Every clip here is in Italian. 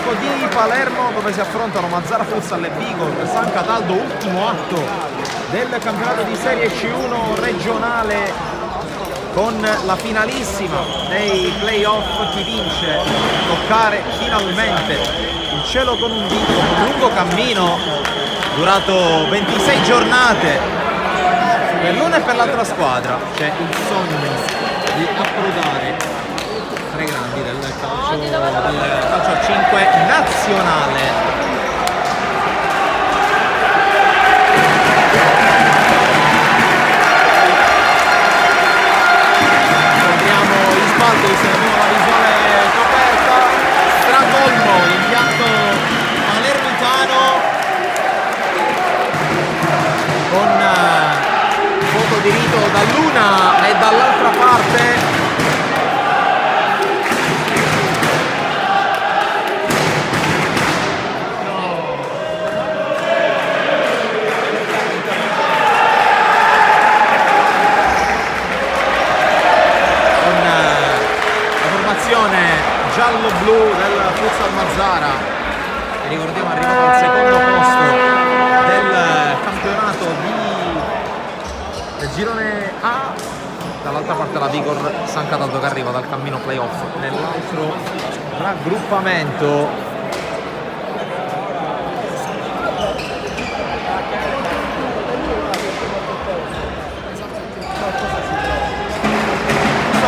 Bosco di Palermo, dove si affrontano Mazzara Futsal e Vigor San Cataldo, ultimo atto del campionato di Serie C1 regionale, con la finalissima dei playoff. Chi vince toccare finalmente il cielo con un dito, un lungo cammino durato 26 giornate per l'una e per l'altra squadra. C'è il sogno di approdare tra i grandi del calcio a 5 nazionale. Se abbiamo la visuale coperta, stracolmo l'impianto palermitano con fuoco di rito dall'una e dall'altra parte. Giallo-blu del Futsal Mazzara, che ricordiamo è arrivato al secondo posto del campionato del girone A. Dall'altra parte la Vigor San Cataldo, che arriva dal cammino playoff nell'altro raggruppamento.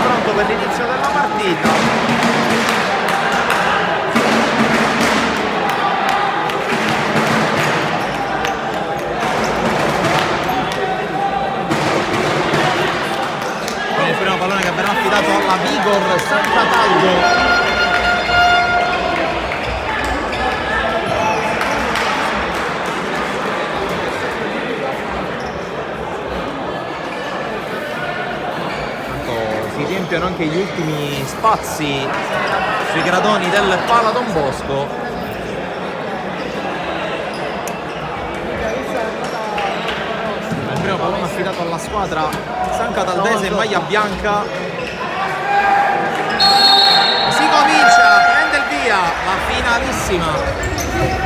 Pronto per l'inizio della partita. Pallone che verrà affidato alla Vigor San Cataldo. Tanto si riempiono anche gli ultimi spazi sui gradoni del Pala Don Bosco. Il primo pallone affidato alla squadra San Cataldese in maglia bianca. Si comincia, prende il via la finalissima,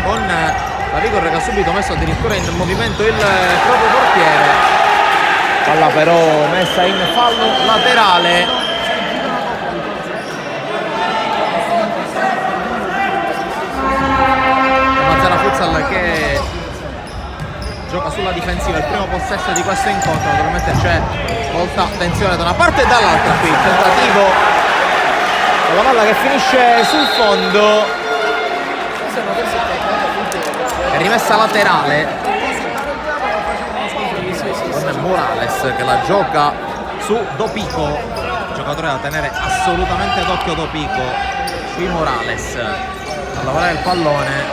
con la Vigor che ha subito messo addirittura in movimento il proprio portiere. Palla però messa in fallo laterale. Mazzara Futsal che gioca sulla difensiva. Il primo possesso di questo incontro, naturalmente c'è molta attenzione da una parte e dall'altra. Qui il tentativo con la palla che finisce sul fondo, è rimessa laterale con Morales che la gioca su Dopico, giocatore da tenere assolutamente d'occhio. Dopico qui, Morales a lavorare il pallone,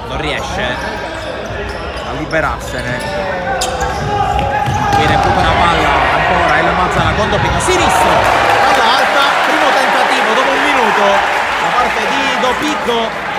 non riesce a liberarsene. Qui recupera palla ancora il Mazzara con Dopico, sinistro, palla alta, primo tentativo dopo un minuto da parte di Dopico.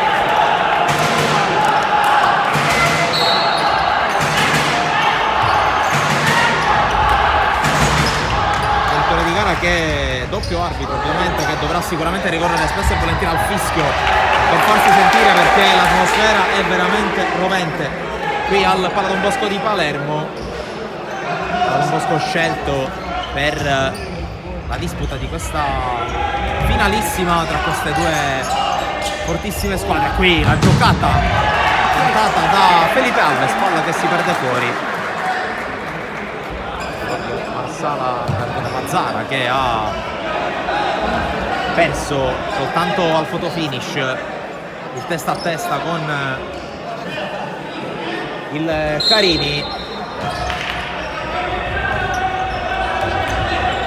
Direttore di gara che è doppio arbitro, ovviamente, che dovrà sicuramente ricorrere spesso e volentieri al fischio per farsi sentire, perché l'atmosfera è veramente rovente qui al Pala Don Bosco di Palermo. Don Bosco scelto per la disputa di questa finalissima tra queste due fortissime squadre. Qui la giocata tentata da Felipe Alves, palla che si perde fuori. Mazzara che ha perso soltanto al fotofinish il testa a testa con il Carini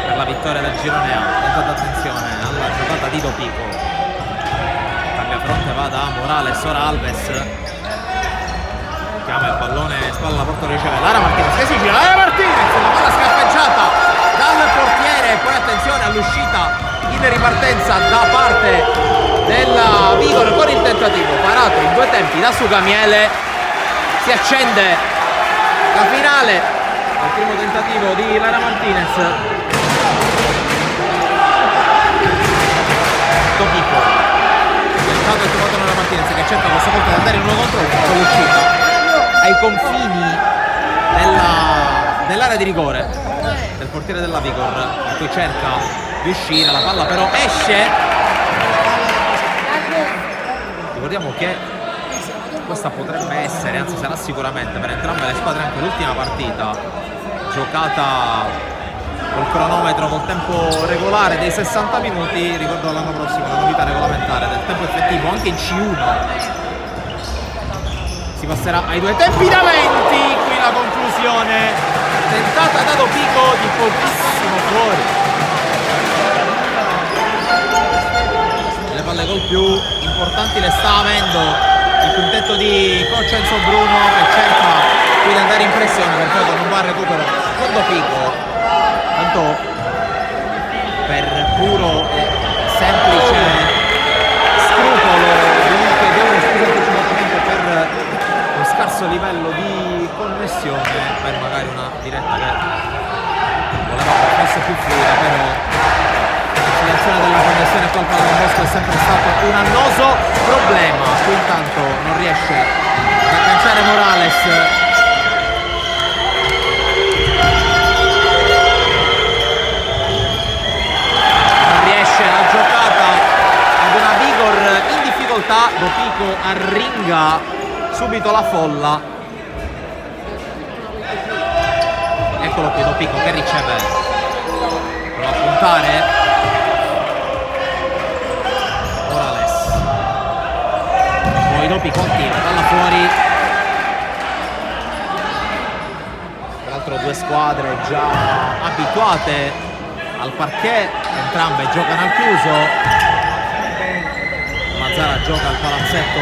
per la vittoria del girone A. Tentata attenzione alla giocata di Dopico, cambia fronte, va da Morales, ora Alves chiama il pallone, spalla alla porta, riceve Lara Martinez che si gira, Lara Martinez, la palla scaffeggiata dal portiere, e poi attenzione all'uscita in ripartenza da parte della Vigor con il tentativo parato in due tempi da Sugamiele. Si accende la finale al primo tentativo di Lara Martinez. Dopico trovato il trovato nella Martinez, che cerca questa volta di andare in 1 contro 1 con l'uscita ai confini dell'area di rigore del portiere della Vigor, in cui cerca di uscire, la palla però esce. Ricordiamo che questa potrebbe essere, anzi sarà sicuramente per entrambe le squadre anche l'ultima partita giocata col cronometro col tempo regolare dei 60 minuti. Ricordo l'anno prossimo la novità regolamentare del tempo effettivo anche in C1. Si passerà ai 2 tempi da 20. Qui la conclusione tentata da Dopico di pochissimo fuori. Le palle gol più importanti le sta avendo il quintetto di coach Enzo Bruno, che cerca qui di andare in pressione per poi con un buon recupero con Dopico. Tanto per puro e semplice scrupolo chiediamo scusa anticipatamente per lo scarso livello di connessione, per magari una diretta che voleva fosse più fluida, però l'accelerazione della connessione qua al Pallone Bosco è sempre stato un annoso problema. Qui intanto non riesce ad agganciare Morales. La giocata ad una Vigor in difficoltà. Dopico arringa subito la folla. Eccolo qui Dopico che riceve, prova a puntare Morales, poi Dopico continua, palla fuori. Tra l'altro 2 squadre già abituate al parquet, entrambe giocano al chiuso. Mazzara gioca al palazzetto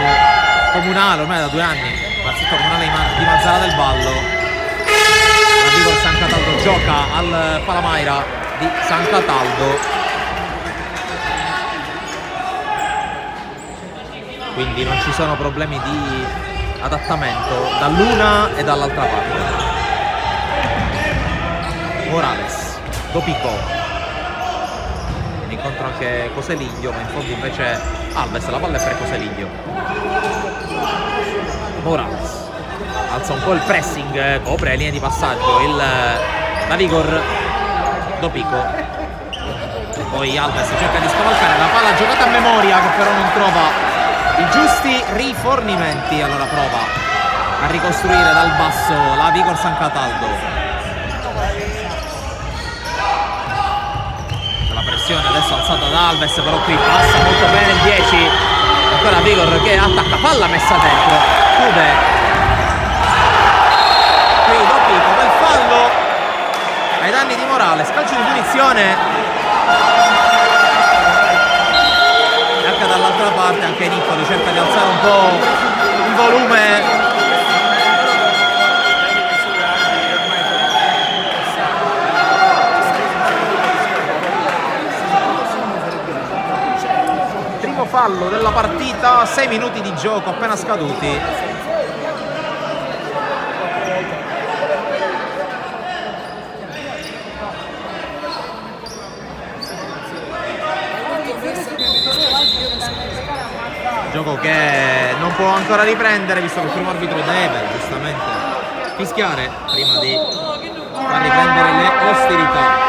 comunale ormai da 2 anni, palazzetto comunale di Mazzara del Vallo. La Vigor San Cataldo gioca al Palamaira di San Cataldo, quindi non ci sono problemi di adattamento dall'una e dall'altra parte. Morales, Dopico, incontro anche Coseliglio, ma in fondo invece Alves, la palla è per Coseliglio. Morales alza un po' il pressing, copre le linee di passaggio la Vigor. Dopico, e poi Alves cerca di scavalcare la palla giocata a memoria, che però non trova i giusti rifornimenti. Allora prova a ricostruire dal basso la Vigor San Cataldo. Adesso alzata da Alves, però qui passa molto bene il 10. Ancora Vigor che attacca, palla messa dentro, chiude qui Dopico del fallo ai danni di Morales. Calcio di punizione, e anche dall'altra parte anche Niccoli cerca di alzare un po' il volume. Fallo della partita, 6 minuti di gioco appena scaduti. Gioco che non può ancora riprendere, visto che il primo arbitro deve giustamente fischiare prima di far riprendere le ostilità.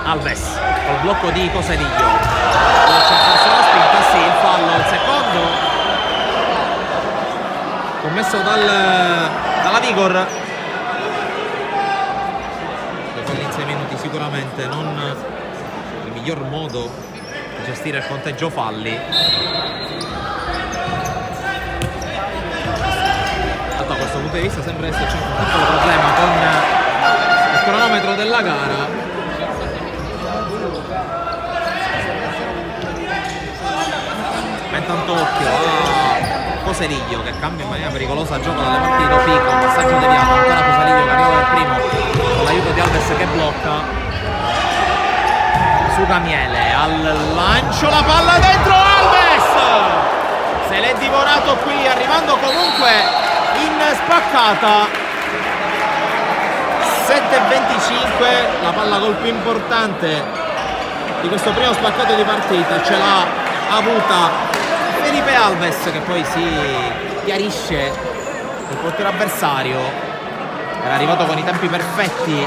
Alves col blocco di Coseliglio, c'è forse la spinta, sì, il fallo, il secondo commesso dalla Vigor. Le falli in 6 minuti sicuramente non il miglior modo di gestire il conteggio falli. Da questo punto di vista sembra esserci un piccolo problema con il cronometro della gara. Ma intanto occhio a Coseliglio che cambia in maniera pericolosa il gioco dalle parti di Dopico. Passaggio deviato, ancora Coseliglio che arriva per primo con l'aiuto di Alves che blocca. Su Camiele al lancio, la palla dentro, Alves se l'è divorato qui, arrivando comunque in spaccata. 7:25, la palla gol più importante di questo primo spaccato di partita ce l'ha avuta Felipe Alves, che poi si chiarisce il portiere avversario. Era arrivato con i tempi perfetti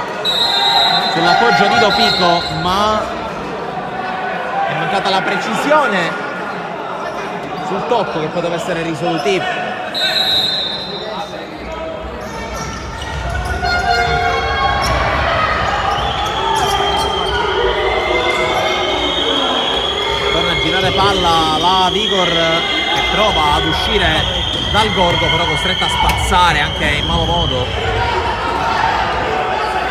sull'appoggio di Dopico, ma è mancata la precisione sul tocco che poteva essere risolutivo. Palla la Vigor, che prova ad uscire dal gorgo, però costretta a spazzare anche in malo modo.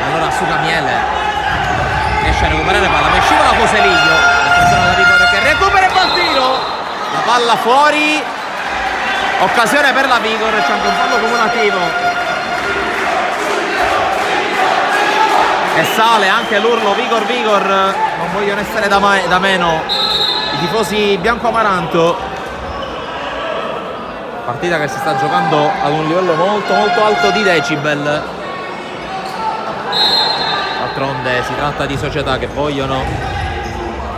Allora Sucamiele riesce a recuperare palla, poi scivola Coseliglio, attenzione da Vigor che recupera il Baldino, la palla fuori, occasione per la Vigor, c'è anche un fallo cumulativo e sale anche l'urlo Vigor, non vogliono essere da meno i tifosi bianco-amaranto. Partita che si sta giocando ad un livello molto alto di decibel. D'altronde si tratta di società che vogliono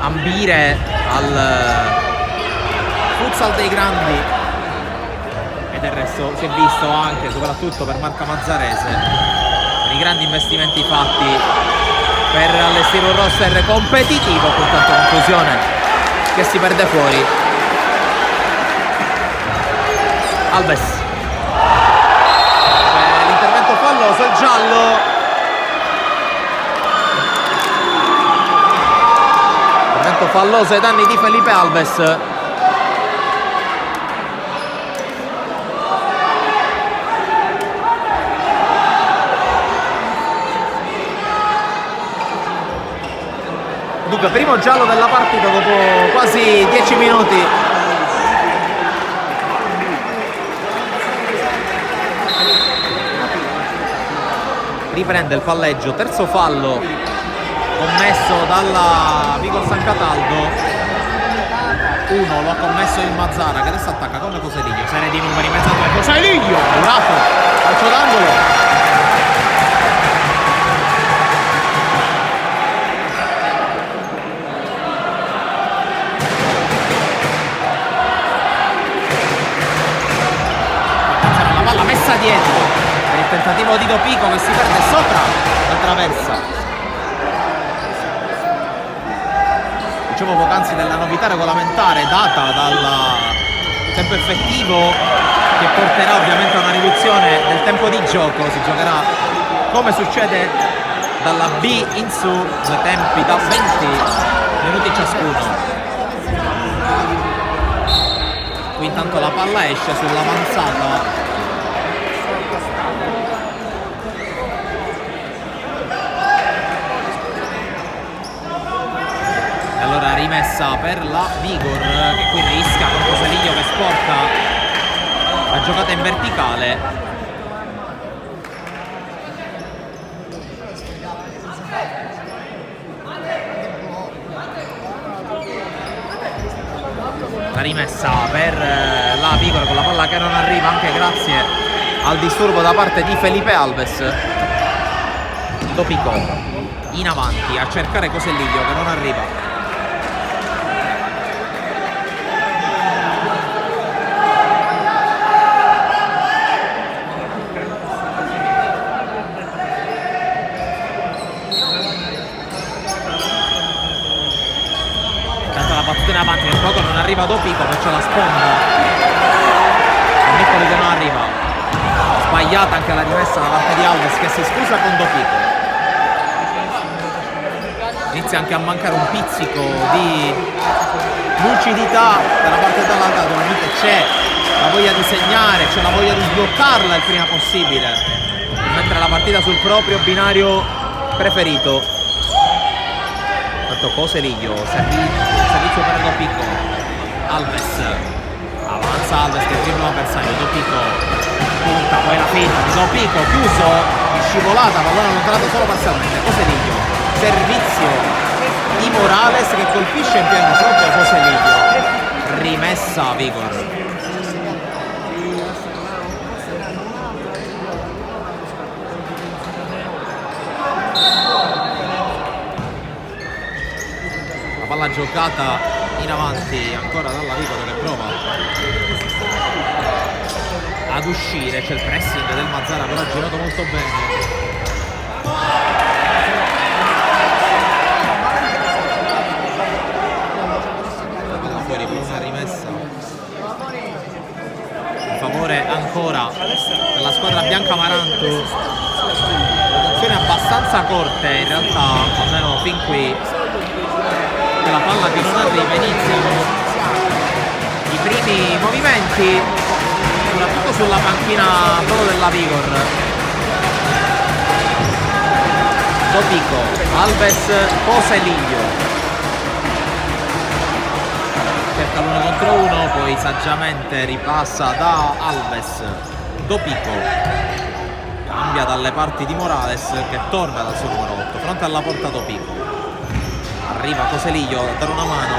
ambire al futsal dei grandi, e del resto si è visto anche, soprattutto per Marca Mazzarese, con i grandi investimenti fatti per allestire un roster competitivo, con tanta conclusione che si perde fuori. Alves, l'intervento falloso, il giallo. Intervento falloso ai danni di Felipe Alves. Dunque, primo giallo della partita dopo quasi 10 minuti. Riprende il palleggio, terzo fallo commesso dalla Vigor San Cataldo. Uno lo ha commesso il Mazzara, che adesso attacca con Coseliglio, serie di numeri in mezzo a due. Coseliglio, durato, calcio d'angolo. Dietro per il tentativo di Dopico, che si perde sopra la traversa. Dicevo poc'anzi della novità regolamentare data dal tempo effettivo, che porterà ovviamente a una riduzione del tempo di gioco. Si giocherà, come succede dalla B in su, due tempi da 20 minuti ciascuno. Qui intanto la palla esce sull'avanzata rimessa per la Vigor, che qui rischia con Coseliglio che sporca la giocata in verticale. La rimessa per la Vigor con la palla che non arriva, anche grazie al disturbo da parte di Felipe Alves. Dopico in avanti a cercare Coseliglio che non arriva. In avanti, nel poco non arriva Dopico, ma c'è la sponda Niccoli che non arriva. Sbagliata anche la rimessa da parte di Alves, che si scusa con Dopico. Inizia anche a mancare un pizzico di lucidità dalla parte dell'altra. Naturalmente c'è la voglia di segnare, c'è la voglia di sbloccarla il prima possibile, mentre la partita sul proprio binario preferito. Coseliglio, servizio per Dopico. Alves, avanza Alves che firma l'avversario. Dopico punta, poi la finta di Dopico, chiuso, scivolata, pallone allontanato solo parzialmente. Coseliglio, servizio di Morales che colpisce in pieno proprio Coseliglio. Rimessa Vigor. palla giocata in avanti ancora dalla Vigor che prova ad uscire, c'è il pressing del Mazzara, però ha girato molto bene. Fuori per una rimessa in favore ancora della squadra bianca-amaranto. Azioni abbastanza corte in realtà, almeno fin qui, che la palla che non arriva. Iniziano i primi movimenti soprattutto sulla panchina proprio della Vigor. Dopico, Alves, Coseliglio cerca l'1 contro 1, poi saggiamente ripassa da Alves. Dopico cambia dalle parti di Morales che torna dal suo numero 8, fronte alla porta Dopico. Arriva Coseliglio a dare una mano.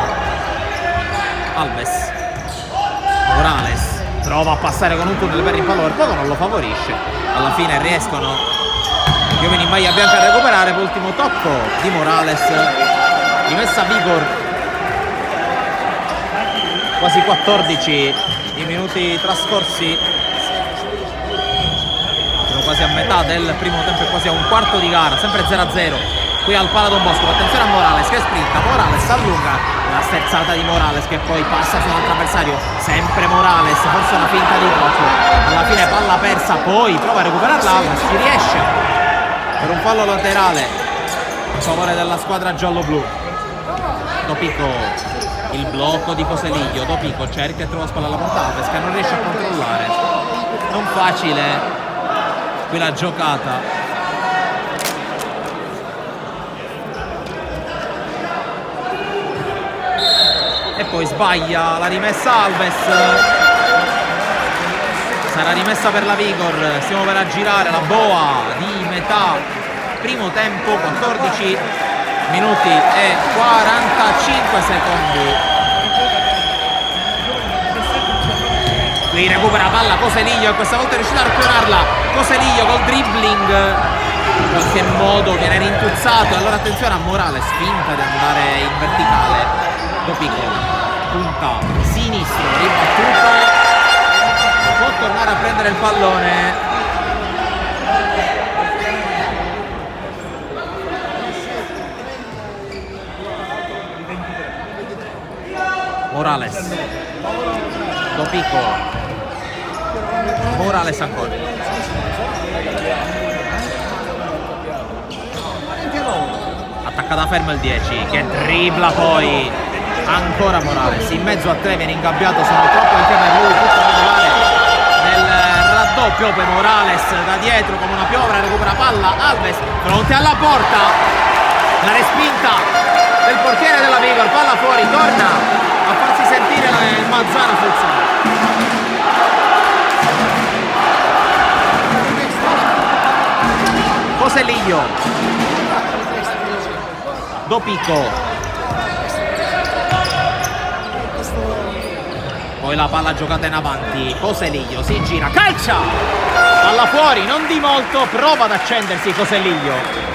Alves, Morales prova a passare con un tunnel per rimpallo, per poco non lo favorisce. Alla fine riescono gli uomini in maglia bianca a recuperare. Per ultimo tocco di Morales, rimessa Vigor. Quasi 14 i minuti trascorsi, siamo quasi a metà del primo tempo e quasi a un quarto di gara, sempre 0-0 qui al Pala Don Bosco. Attenzione a Morales che sprinta, Morales allunga, la sterzata di Morales che poi passa su un altro avversario, sempre Morales, forse una finta di tocco, alla fine palla persa, poi prova a recuperarla, ci riesce per un fallo laterale in favore della squadra giallo-blu. Dopico, il blocco di Coseliglio, Dopico cerca e trova spalla alla porta Alves che non riesce a controllare, non facile qui la giocata. E poi sbaglia la rimessa Alves, sarà rimessa per la Vigor. Stiamo per aggirare la boa di metà primo tempo, 14 minuti e 45 secondi. Qui recupera la palla Coseliglio e questa volta è riuscito a arpionarla. Coseliglio col dribbling in qualche modo viene rintuzzato, allora attenzione a Morales, finta di andare in verticale. Dopico punta sinistro, ribattuto, può tornare a prendere il pallone. Morales, Dopico, Morales ancora. Attacca da fermo il 10 che dribbla, poi ancora Morales in mezzo a tre, viene ingabbiato, sono troppo insieme a lui, tutto regolare nel raddoppio. Poi Morales da dietro come una piovra recupera palla, Alves fronte alla porta, la respinta del portiere della Vigor, palla fuori, torna a farsi sentire il Mazzara Futsal. Coseliglio, Dopico, poi la palla giocata in avanti, Coseliglio si gira, calcia, palla fuori, non di molto, prova ad accendersi Coseliglio.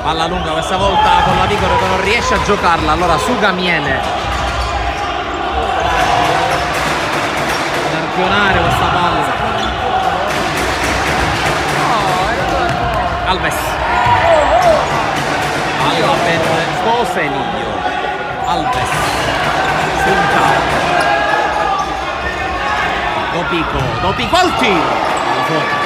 Palla lunga questa volta con la Vigor che non riesce a giocarla, allora Sugamiele ad arpionare questa palla. Alves, palla per Coseliglio, Alves punta, Dopico al tiro, palla fuori.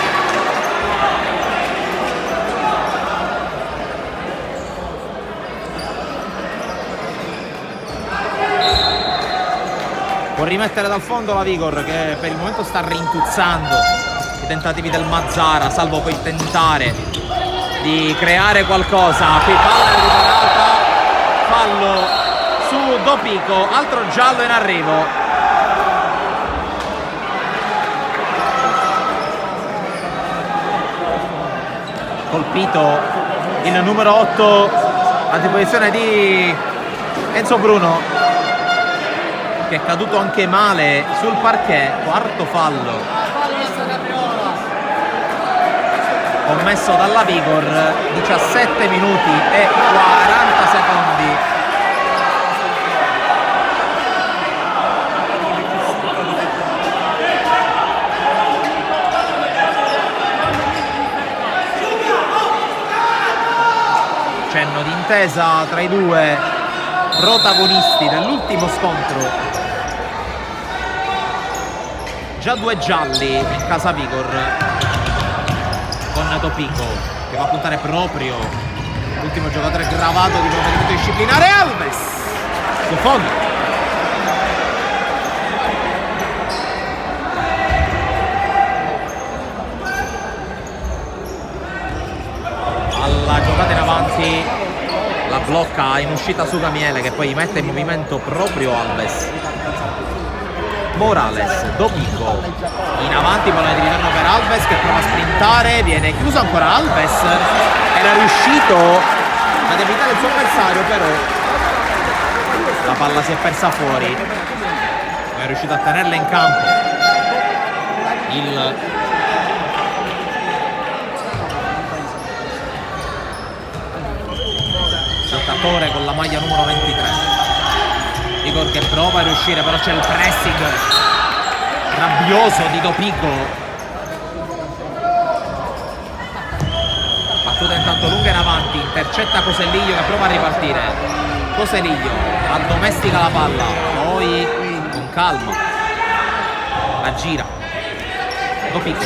Può rimettere dal fondo la Vigor che per il momento sta rintuzzando i tentativi del Mazzara, salvo poi tentare di creare qualcosa. Qui palla recuperata, fallo su Dopico, altro giallo in arrivo. Colpito il numero 8 a disposizione di Enzo Bruno. che è caduto anche male sul parquet. Quarto fallo commesso dalla Vigor. 17 minuti e 40 secondi. Cenno di intesa tra i due protagonisti dell'ultimo scontro. Già 2 gialli in casa Vigor, con Topico che va a puntare proprio l'ultimo giocatore gravato di provvedimento disciplinare, Alves sul fondo. Alla giocata in avanti la blocca in uscita su Gamiele, che poi mette in movimento proprio Alves. Morales, Topico in avanti, pallone di ritorno per Alves che prova a sprintare, viene chiuso ancora Alves, era riuscito ad evitare il suo avversario, però la palla si è persa fuori, non è riuscito a tenerla in campo il giocatore con la maglia numero 23. Vigor che prova a riuscire, però c'è il pressing rabbioso di Topico. Battuta intanto lunga in avanti, intercetta Coseliglio che prova a ripartire. Coseliglio addomestica la palla, poi con calma la gira. Topico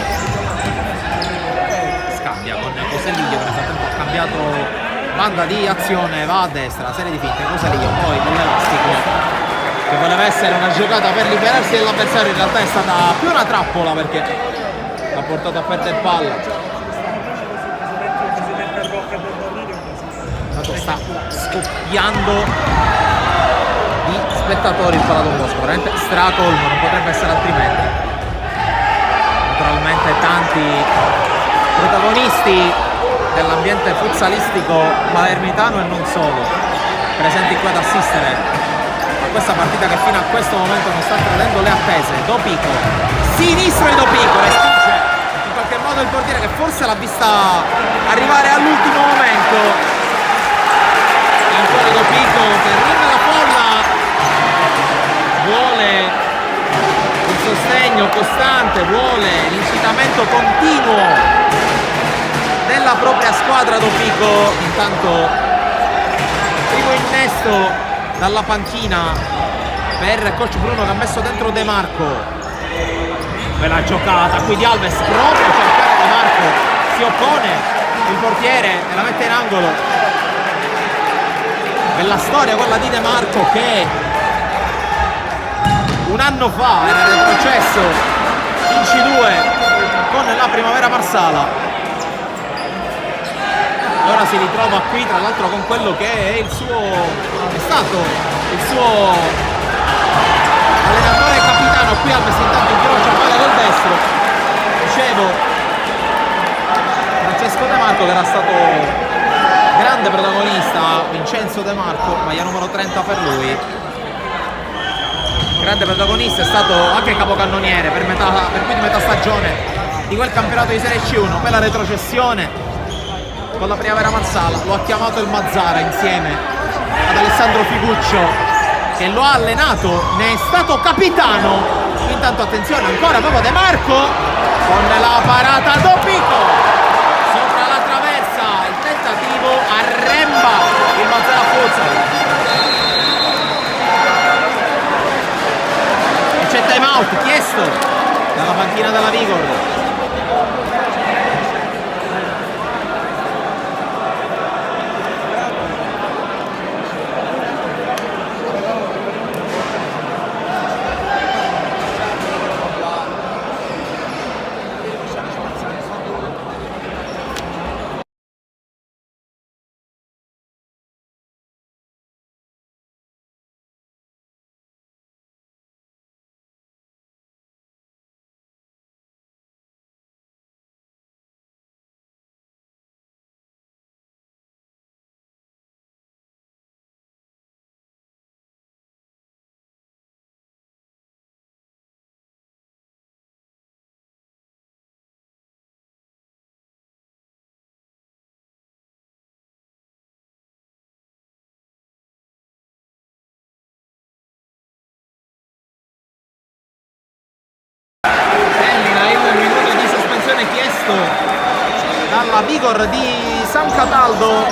scambia con Coseliglio che nel frattempo ha cambiato banda di azione, va a destra, serie di finte, Coseliglio poi dell'elastico che voleva essere una giocata per liberarsi dell'avversario, in realtà è stata più una trappola perché ha portato a perdere palla. Tanto sta scoppiando di spettatori il Pallato, veramente stracolmo, non potrebbe essere altrimenti. Naturalmente tanti protagonisti dell'ambiente futsalistico palermitano e non solo presenti qui ad assistere a questa partita che fino a questo momento non sta tradendo le attese. Topico, sinistro di Topico, respinge in qualche modo il portiere che forse l'ha vista arrivare all'ultimo momento. Ancora Topico che rinda la folla, vuole il sostegno costante, vuole l'incitamento continuo della propria squadra. Topico intanto primo innesto dalla panchina per coach Bruno che ha messo dentro De Marco. Bella giocata qui di Alves, proprio a cercare De Marco, si oppone il portiere e la mette in angolo. Bella storia quella di De Marco che un anno fa era retrocesso in C2 con la Primavera Marsala. Ora si ritrova qui, tra l'altro con quello che è stato il suo allenatore e capitano. Qui Alves intanto incrocia palla col destro. Dicevo, Francesco De Marco che era stato grande protagonista, Vincenzo De Marco, maglia numero 30 per lui. Grande protagonista, è stato anche capocannoniere per più di metà stagione di quel campionato di Serie C1, per la retrocessione con la Primavera Marsala. Lo ha chiamato il Mazzara insieme ad Alessandro Figuccio che lo ha allenato, ne è stato capitano. Intanto attenzione ancora proprio De Marco con la parata Topico sopra la traversa, il tentativo arremba il Mazzara Futsal e c'è time out chiesto dalla panchina della Vigor. fatto dalla Vigor di San Cataldo,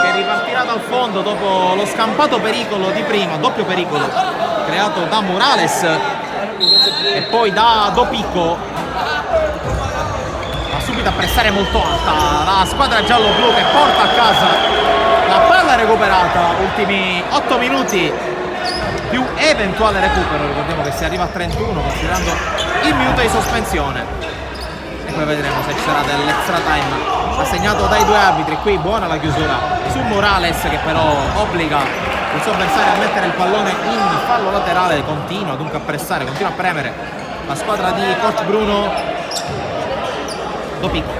che ripartirà dal fondo dopo lo scampato pericolo di prima, doppio pericolo creato da Morales e poi da Dopico. Va subito a pressare molto alta la squadra giallo-blu, che porta a casa la palla recuperata. Ultimi 8 minuti più eventuale recupero, ricordiamo che si arriva a 31 considerando il minuto di sospensione, e poi vedremo se ci sarà dell'extra time assegnato dai due arbitri. Qui buona la chiusura su Morales, che però obbliga il suo avversario a mettere il pallone in fallo laterale. Continua dunque a pressare, continua a premere la squadra di Coach Bruno. Dopico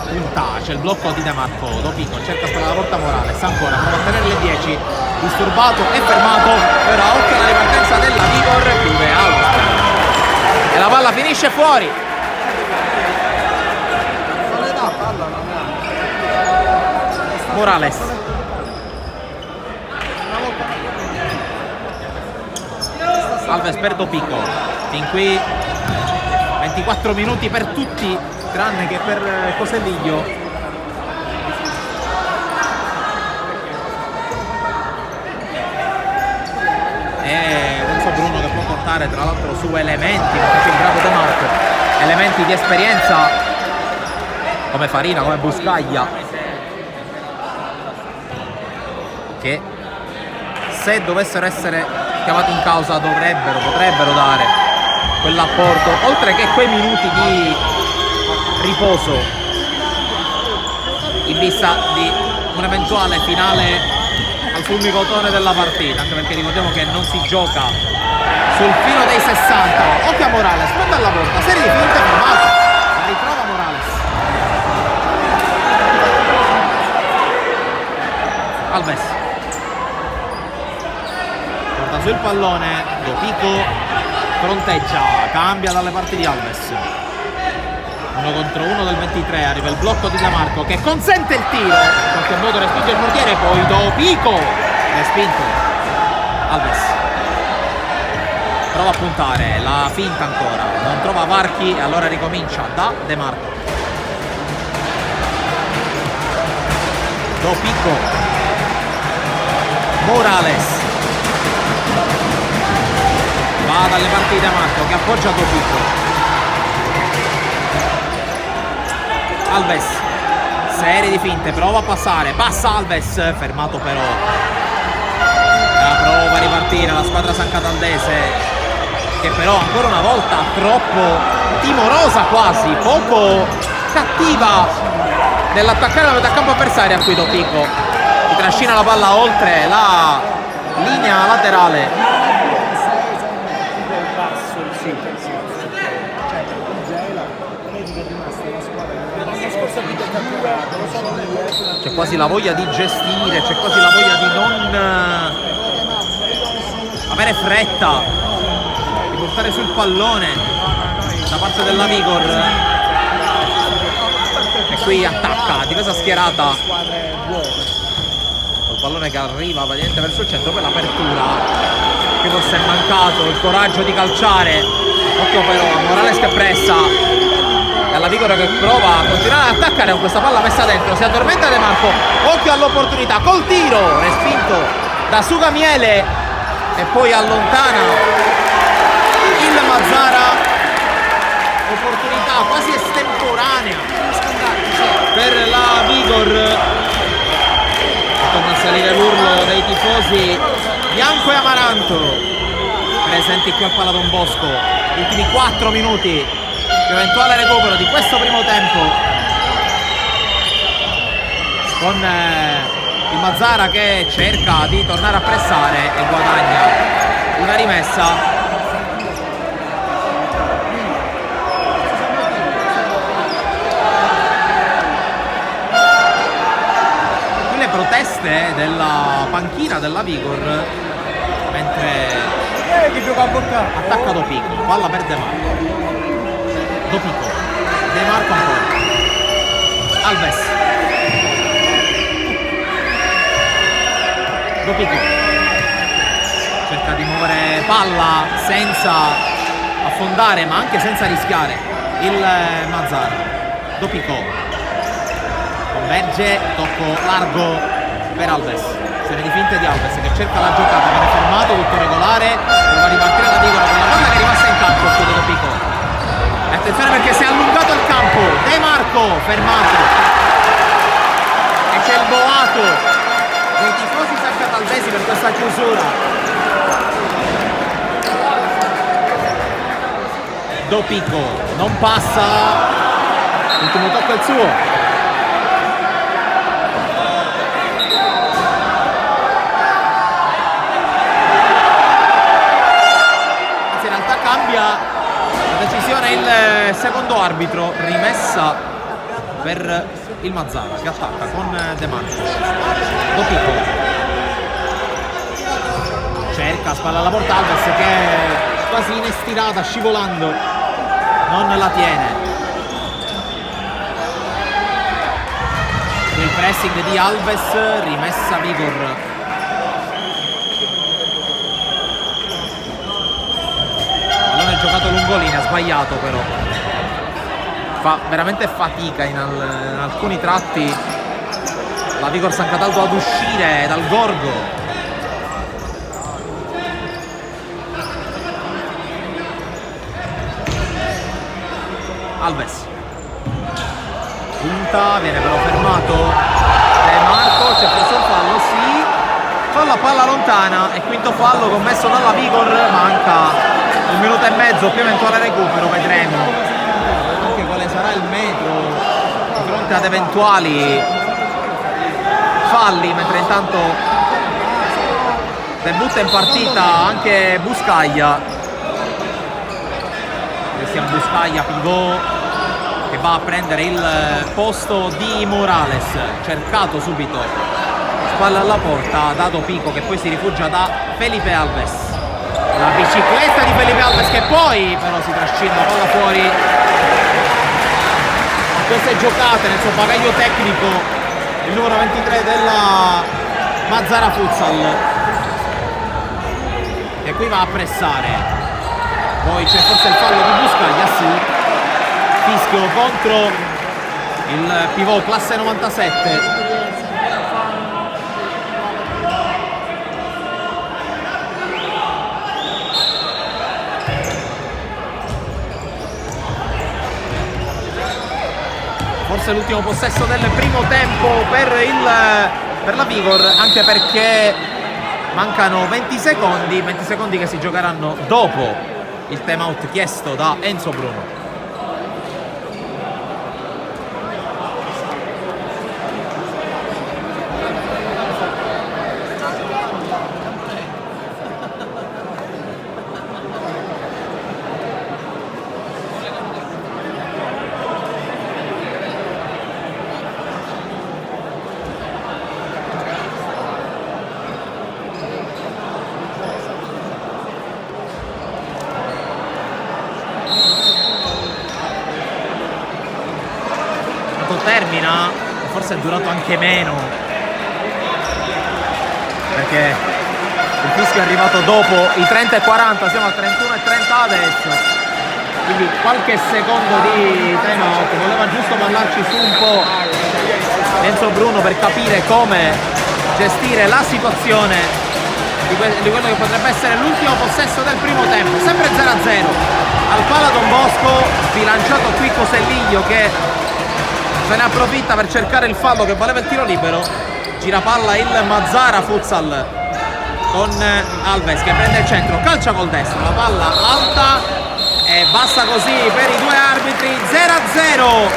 punta, c'è il blocco di De Marco. Dopico cerca per la porta Morales, ancora prova a tenere le 10, disturbato e fermato. Ora occhio alla ripartenza della Vigor, chiude Alves e la palla finisce fuori. Morales, Alves per Dopico. Fin qui 24 minuti per tutti tranne che per Coselliglio. E Renzo Bruno che può contare tra l'altro su elementi come il bravo De Marco, elementi di esperienza come Farina, come Buscaglia, che se dovessero essere chiamati in causa potrebbero dare quell'apporto, oltre che quei minuti di riposo in vista di un eventuale finale al fulmicotone della partita, anche perché ricordiamo che non si gioca sul filo dei 60. Occhio a Morales, sponda alla porta, serie di finte, fermato, la ritrova Morales. Alves porta sul pallone, Dopico fronteggia, cambia dalle parti di Alves. 1 contro 1 del 23, arriva il blocco di De Marco che consente il tiro, in qualche modo respinge il portiere, poi Dopico respinto. Alves prova a puntare, la finta ancora, non trova varchi e allora ricomincia da De Marco. Dopico, Morales va dalle parti di De Marco che appoggia Dopico. Alves, serie di finte, prova a passare, passa Alves, fermato però. La prova a ripartire la squadra sancataldese, che però ancora una volta troppo timorosa, quasi poco cattiva nell'attaccare la metà campo avversaria. Qui Dopico si trascina la palla oltre la linea laterale. C'è quasi la voglia di gestire, c'è quasi la voglia di non avere fretta, di portare sul pallone da parte della Vigor. E qui attacca, difesa schierata, il pallone che arriva praticamente verso il centro per l'apertura, che forse è mancato il coraggio di calciare. Occhio però a Morales che pressa e alla Vigor che prova a continuare ad attaccare con questa palla messa dentro. Si addormenta De Marco, occhio all'opportunità col tiro, respinto da Sugamiele e poi allontana il Mazzara. Opportunità quasi estemporanea per la Vigor. Torna a salire l'urlo dei tifosi bianco e amaranto presenti qui al Pala Don Bosco. Ultimi 4 minuti, eventuale recupero di questo primo tempo, con il Mazzara che cerca di tornare a pressare e guadagna una rimessa. Qui le proteste della panchina della Vigor, mentre attacca Dopico, palla per De Marco. Dopico, De Marco ancora, Alves, Dopico cerca di muovere palla senza affondare ma anche senza rischiare il Mazzara. Dopico converge, tocco largo per Alves, serie di finte di Alves che cerca la giocata, viene fermato, tutto regolare, prova a ripartire la Vigor con la palla che è rimasta in campo, chiude Dopico. E attenzione perché si è allungato il campo, De Marco fermato e c'è il boato dei tifosi saccataldesi per questa chiusura. Dopico non passa, l'ultimo tocco è il suo. Anzi, in realtà cambia la decisione il secondo arbitro, rimessa per il Mazzara che attacca con De Marco. Dopico cerca, spalla alla porta, Alves che è quasi in estirata, scivolando non la tiene. Il pressing di Alves, rimessa Vigor. Pallone giocato lungolinea, sbagliato però. Fa veramente fatica in alcuni tratti la Vigor San Cataldo ad uscire dal gorgo. Alves punta, viene però fermato De Marco, c'è forse un fallo, sì, fa la palla lontana e quinto fallo commesso dalla Vigor, manca 1 minuto e mezzo più eventuale recupero, vedremo anche quale sarà il metro di fronte ad eventuali falli, mentre intanto debutta in partita anche Buscaglia. Cristian Buscaglia, pivot, che va a prendere il posto di Morales, cercato subito, spalla alla porta da Dopico che poi si rifugia da Felipe Alves. La bicicletta di Felipe Alves che poi però si trascina la palla fuori. A queste giocate nel suo bagaglio tecnico il numero 23 della Mazzara Futsal, e qui va a pressare. Poi c'è forse il fallo di Buscaglia, sì, fischio contro il pivot classe 97. Forse l'ultimo possesso del primo tempo per la Vigor, anche perché mancano 20 secondi che si giocheranno dopo il time out chiesto da Enzo Bruno. Termina, forse è durato anche meno perché il fischio è arrivato dopo i 30 e 40, siamo al 31 e 30 adesso, quindi qualche secondo di time out. Voleva giusto parlarci su un po' Enzo Bruno per capire come gestire la situazione di quello che potrebbe essere l'ultimo possesso del primo tempo, sempre 0-0 al pala Don Bosco, sbilanciato qui Coselliglio che se ne approfitta per cercare il fallo che valeva il tiro libero. Gira palla il Mazzara Futsal con Alves che prende il centro, calcia col destro, la palla alta e basta così per i due arbitri. 0-0,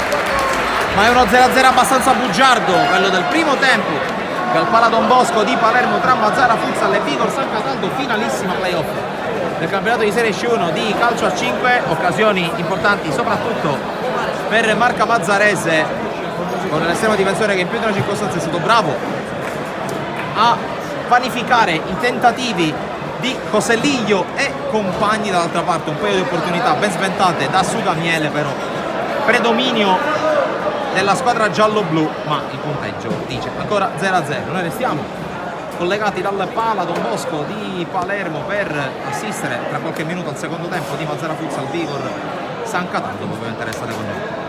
ma è uno 0-0 abbastanza bugiardo quello del primo tempo, che al pala Don Bosco di Palermo tra Mazzara Futsal e Vigor San Cataldo, finalissima playoff del campionato di Serie C1 di calcio a 5. Occasioni importanti soprattutto per Marca Mazzarese, con l'estremo difensore che in più di una circostanza è stato bravo a vanificare i tentativi di Coselliglio e compagni. Dall'altra parte un paio di opportunità ben sventate da Sugamiele, però predominio della squadra giallo-blu, ma il punteggio dice ancora 0-0. Noi restiamo collegati dal pala Don Bosco di Palermo per assistere tra qualche minuto al secondo tempo di Mazzara Futsal Vigor San Cataldo, ovviamente restate con noi.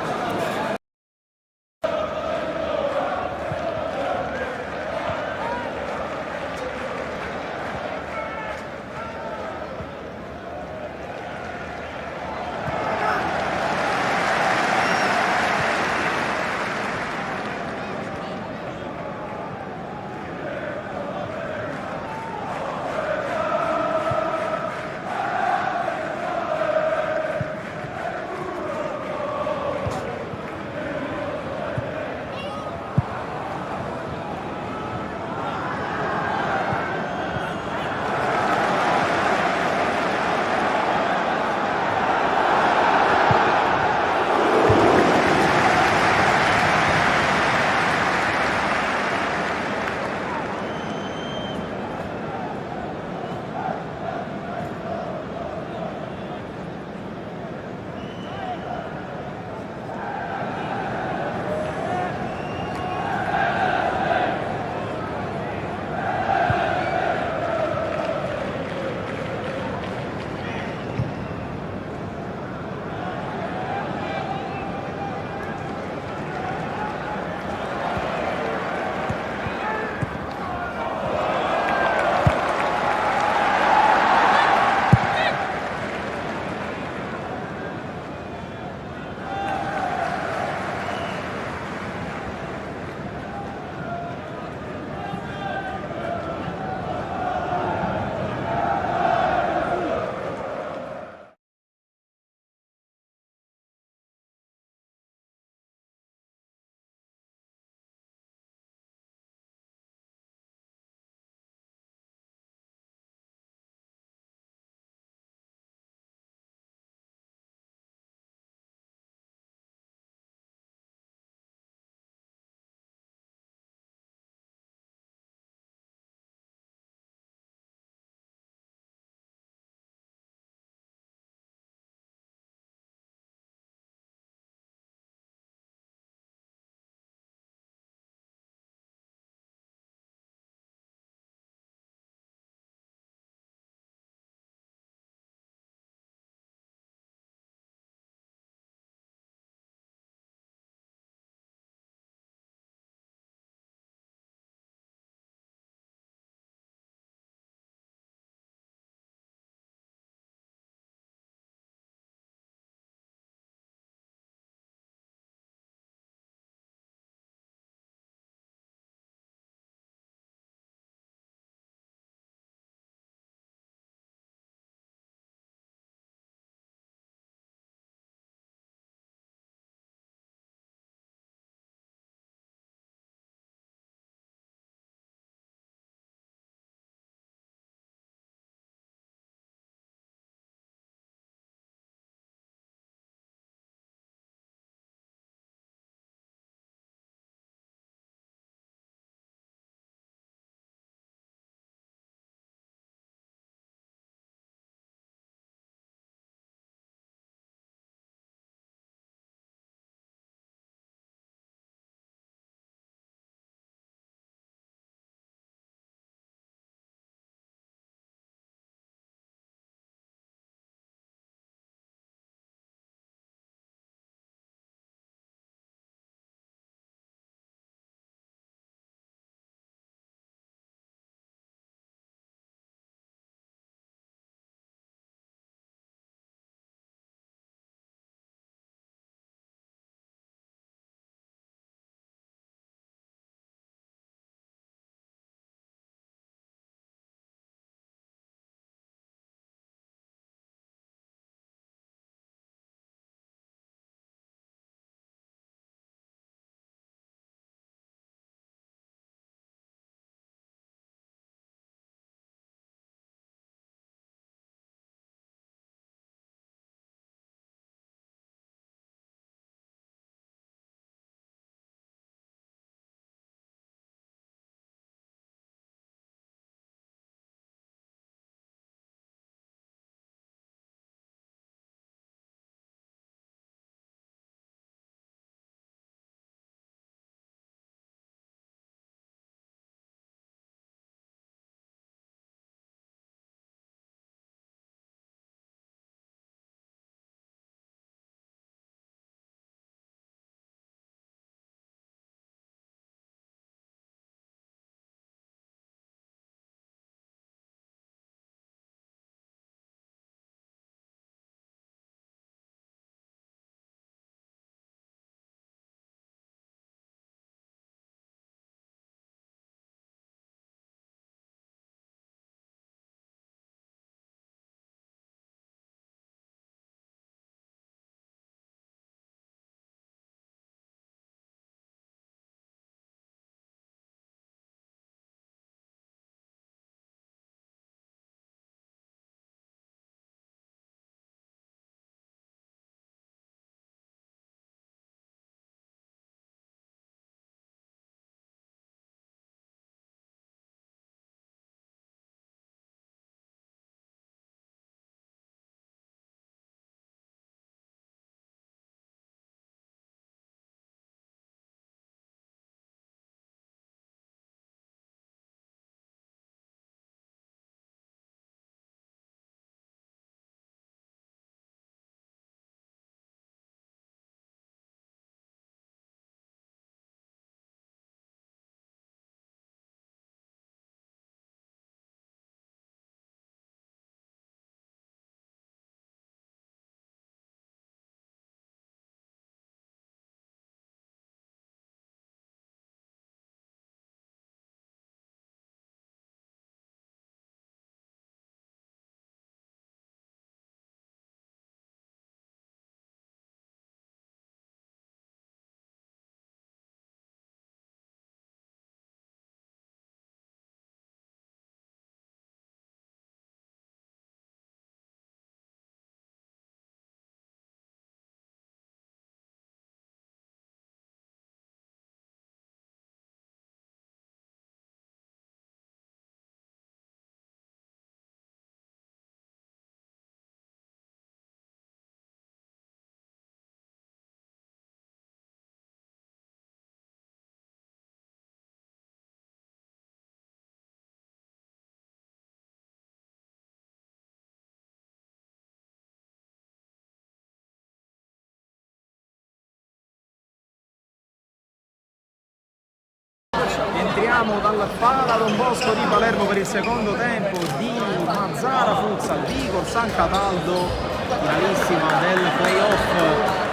vediamo dal Pala Don Bosco di Palermo per il secondo tempo di Mazara Futsal Vigor San Cataldo, finalissima del playoff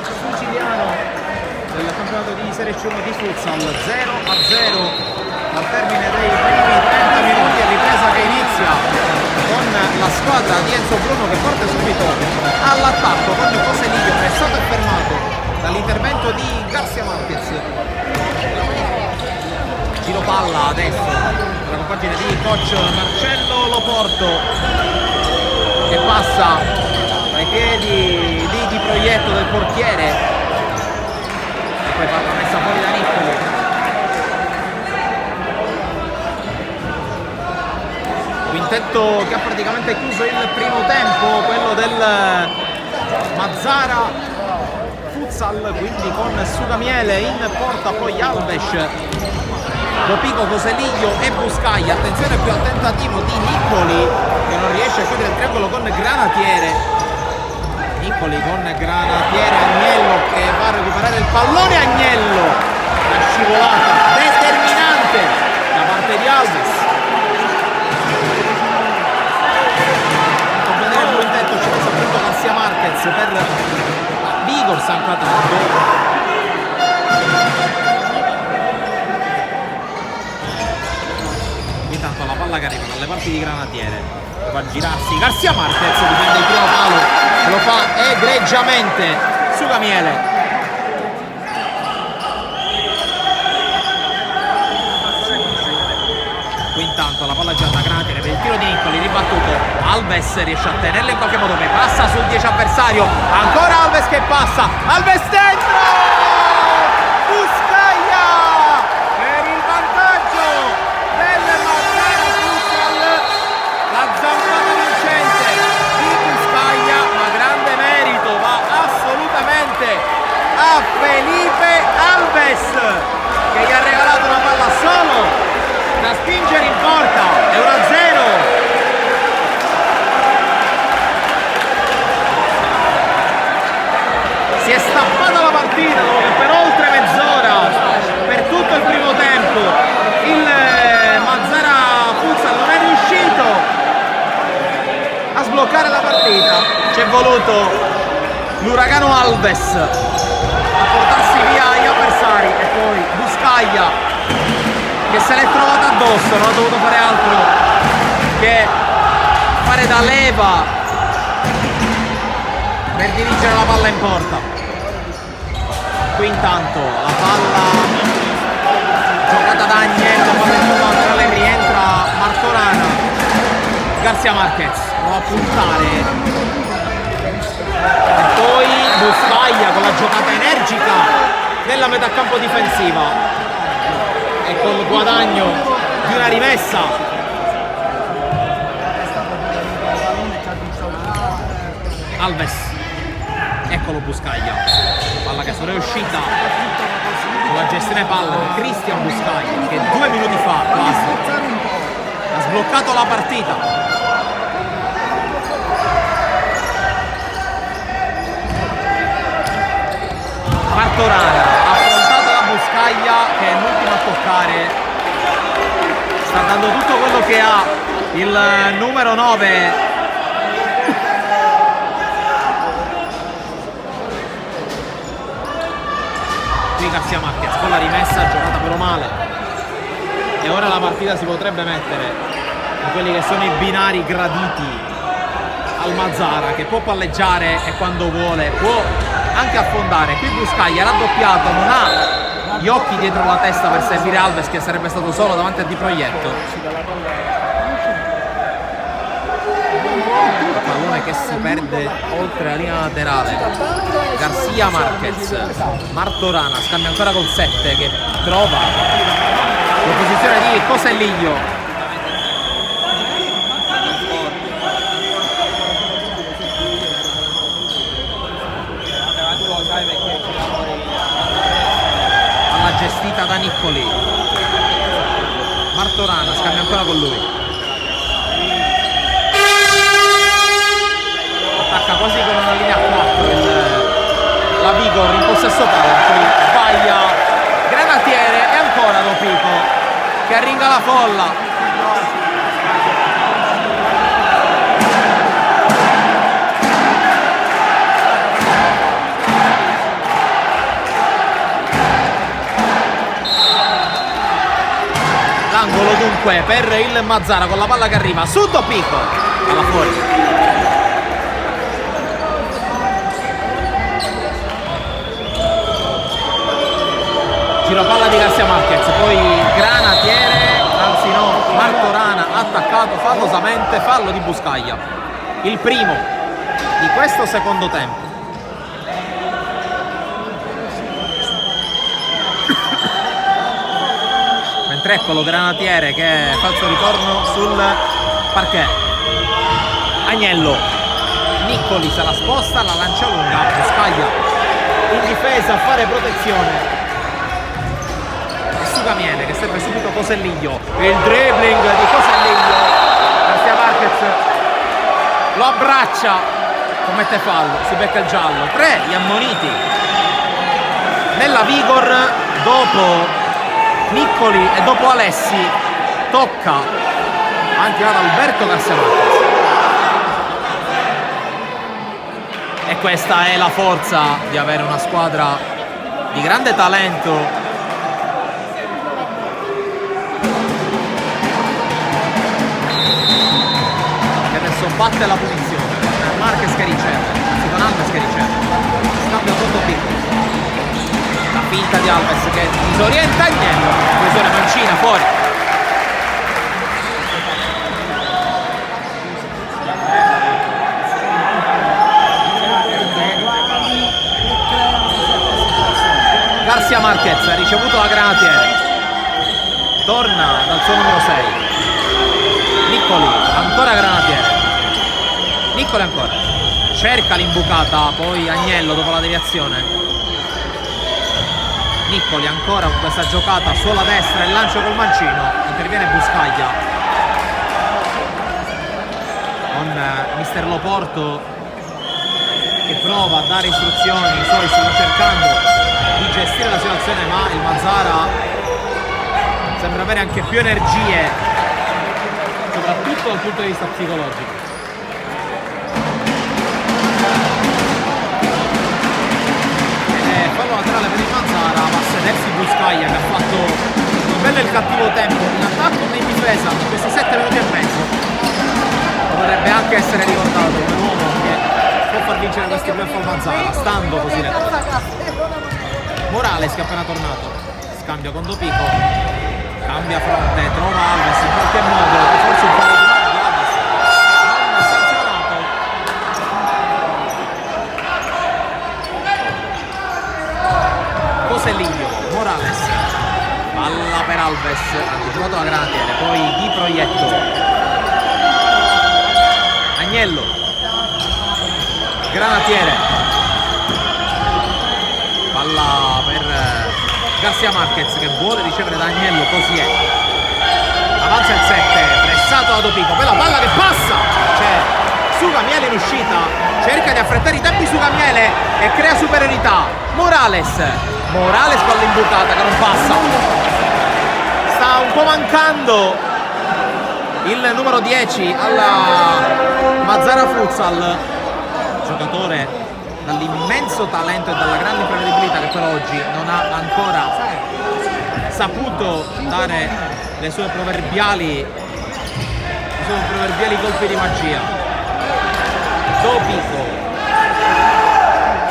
siciliano del campionato di Serie C1 di Futsal. 0-0 al termine dei primi 30 minuti e ripresa che inizia con la squadra di Enzo Bruno che parte subito all'attacco con Coseliglio che è stato fermato dall'intervento di Garcia Marquez. Giro palla adesso la compagine di coach Marcello Loporto che passa ai piedi di Proietto del portiere e poi palla messa fuori da Niccoli. Quintetto che ha praticamente chiuso il primo tempo, quello del Mazara Futsal, quindi con Sugamiele in porta, poi Alves, Dopico, Coseliglio e Buscaglia. Attenzione più al tentativo di Niccoli che non riesce a chiudere il triangolo con Granatiere. Niccoli con Granatiere, Agnello che va a recuperare il pallone. Agnello, una scivolata determinante da parte di Alves. Nel quintetto ci passa appunto Garcia Marquez per Vigor San Cataldo. Intanto la palla che arriva dalle parti di Granatiere, va a girarsi Garcia Marquez, difende il primo palo, lo fa egregiamente Sugamiele. Qui intanto la palla già da Granatiere per il tiro di Niccoli, ribattuto, Alves riesce a tenerla in qualche modo, passa sul 10 avversario, ancora Alves che passa, Alves dentro! Buscaglia per il vantaggio del Mazara Futsal, la zampata vincente di Buscaglia, ma grande merito va assolutamente a Felipe Alves che gli ha regalato una palla solo da spingere in porta. È 1-0. Si è stappata la partita dopo che per oltre mezz'ora, per tutto il primo tempo, il Mazara Futsal non è riuscito a sbloccare la partita. Ci è voluto l'uragano Alves a portarsi via gli avversari e poi Buscaglia che se l'è trovata addosso, non ha dovuto fare altro che fare da leva per dirigere la palla in porta. Qui intanto la palla giocata da Agnello, palla in giù laterale, rientra Martorana, Garcia Marquez prova a puntare e poi Buscaglia con la giocata energica nella metà campo difensiva e col guadagno di una rimessa. Alves, eccolo Buscaglia, palla che è uscita con la gestione palla di Cristian Buscaglia che 2 minuti fa quasi ha sbloccato la partita. Martorana affrontata da Buscaglia che è l'ultimo a toccare, sta dando tutto quello che ha il numero 9 qui Garcia Marquez con la rimessa giocata però male e ora la partita si potrebbe mettere in quelli che sono i binari graditi al Mazara che può palleggiare e quando vuole può anche affondare. Qui Buscaglia raddoppiato, non ha gli occhi dietro la testa per servire Alves che sarebbe stato solo davanti a Di Proietto. Pallone che si perde oltre la linea laterale. Garcia Marquez, Martorana scambia ancora col 7 che trova l'opposizione di Coseliglio. Palla gestita da Niccoli. Martorana scambia ancora con lui. Attacca quasi con una linea 4 la Vigor in possesso palla, poi sbaglia Granatiere e ancora Dopico che arringa folla. L'angolo dunque per il Mazara con la palla che arriva su Dopico, alla fuori. Giro palla di Garcia Marquez, poi Granatiere, anzi no, Martorana attaccato fallosamente, fallo di Buscaglia, il primo di questo secondo tempo. Mentre eccolo Granatiere che fa il suo ritorno sul parquet. Agnello, Niccoli se la sposta, la lancia lunga, Buscaglia in difesa a fare protezione. Sugamiele che serve subito Coselliglio, il dribbling di Coselliglio, Garcia Marquez lo abbraccia, commette fallo, si becca il giallo, 3 gli ammoniti. Nella Vigor dopo Niccoli e dopo Alessi tocca anche ad Alberto Garcia Marquez. E questa è la forza di avere una squadra di grande talento che adesso batte la punizione con Marquez che riceve, anzi con Alves che riceve, scambio sotto piccolo, la finta di Alves che disorienta Agnello, coesione mancina fuori. Garcia Marquez ha ricevuto la Granatiere, torna dal suo numero 6, Niccoli, ancora Granatiere, Niccoli ancora, cerca l'imbucata, poi Agnello dopo la deviazione, Niccoli ancora con questa giocata sulla destra, il lancio col mancino, interviene Buscaglia con mister Loporto che prova a dare istruzioni, i suoi stanno cercando di gestire la situazione, ma il Mazara sembra avere anche più energie, soprattutto dal punto di vista psicologico. Fallo laterale per il Mazara, va a sedersi Buscaglia che ha fatto il bello e il cattivo tempo in attacco e in difesa in questi 7 minuti e mezzo. Potrebbe anche essere ricordato come uomo che può far vincere questi playoff al Mazara, stando così le cose. Morales che è appena tornato, scambia con Dopico, cambia fronte, trova Alves in qualche modo, forse un po' di Alves non sanzionato. Coselliglio, Morales, palla per Alves, ha trovato la Granatiere, poi Di Proietto, Agnello, Granatiere, palla per Garcia Marquez che vuole ricevere da Agnello, così è, avanza il 7, pressato da Dopico, quella palla che passa, c'è Sugamiele in uscita, cerca di affrettare i tempi Sugamiele e crea superiorità. Morales con l'imbucata che non passa, sta un po' mancando il numero 10 alla Mazara Futsal, giocatore dall'immenso talento e dalla grande imprevedibilità che per oggi non ha ancora saputo dare le sue proverbiali colpi di magia. Dopico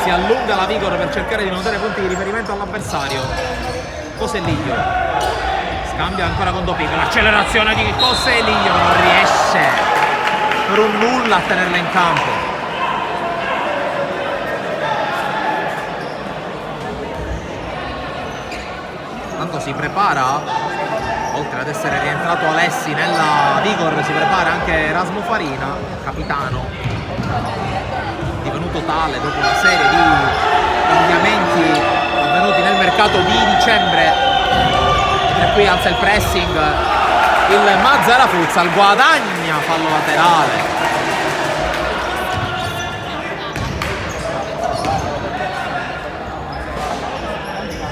si allunga la Vigor per cercare di non dare punti di riferimento all'avversario. Coselliglio scambia ancora con Dopico, l'accelerazione di Coselliglio non riesce per un nulla a tenerla in campo. Si prepara, oltre ad essere rientrato Alessi nella Vigor, si prepara anche Erasmo Farina, capitano, divenuto tale dopo una serie di cambiamenti avvenuti nel mercato di dicembre. E qui alza il pressing il Mazara Futsal, guadagna fallo laterale.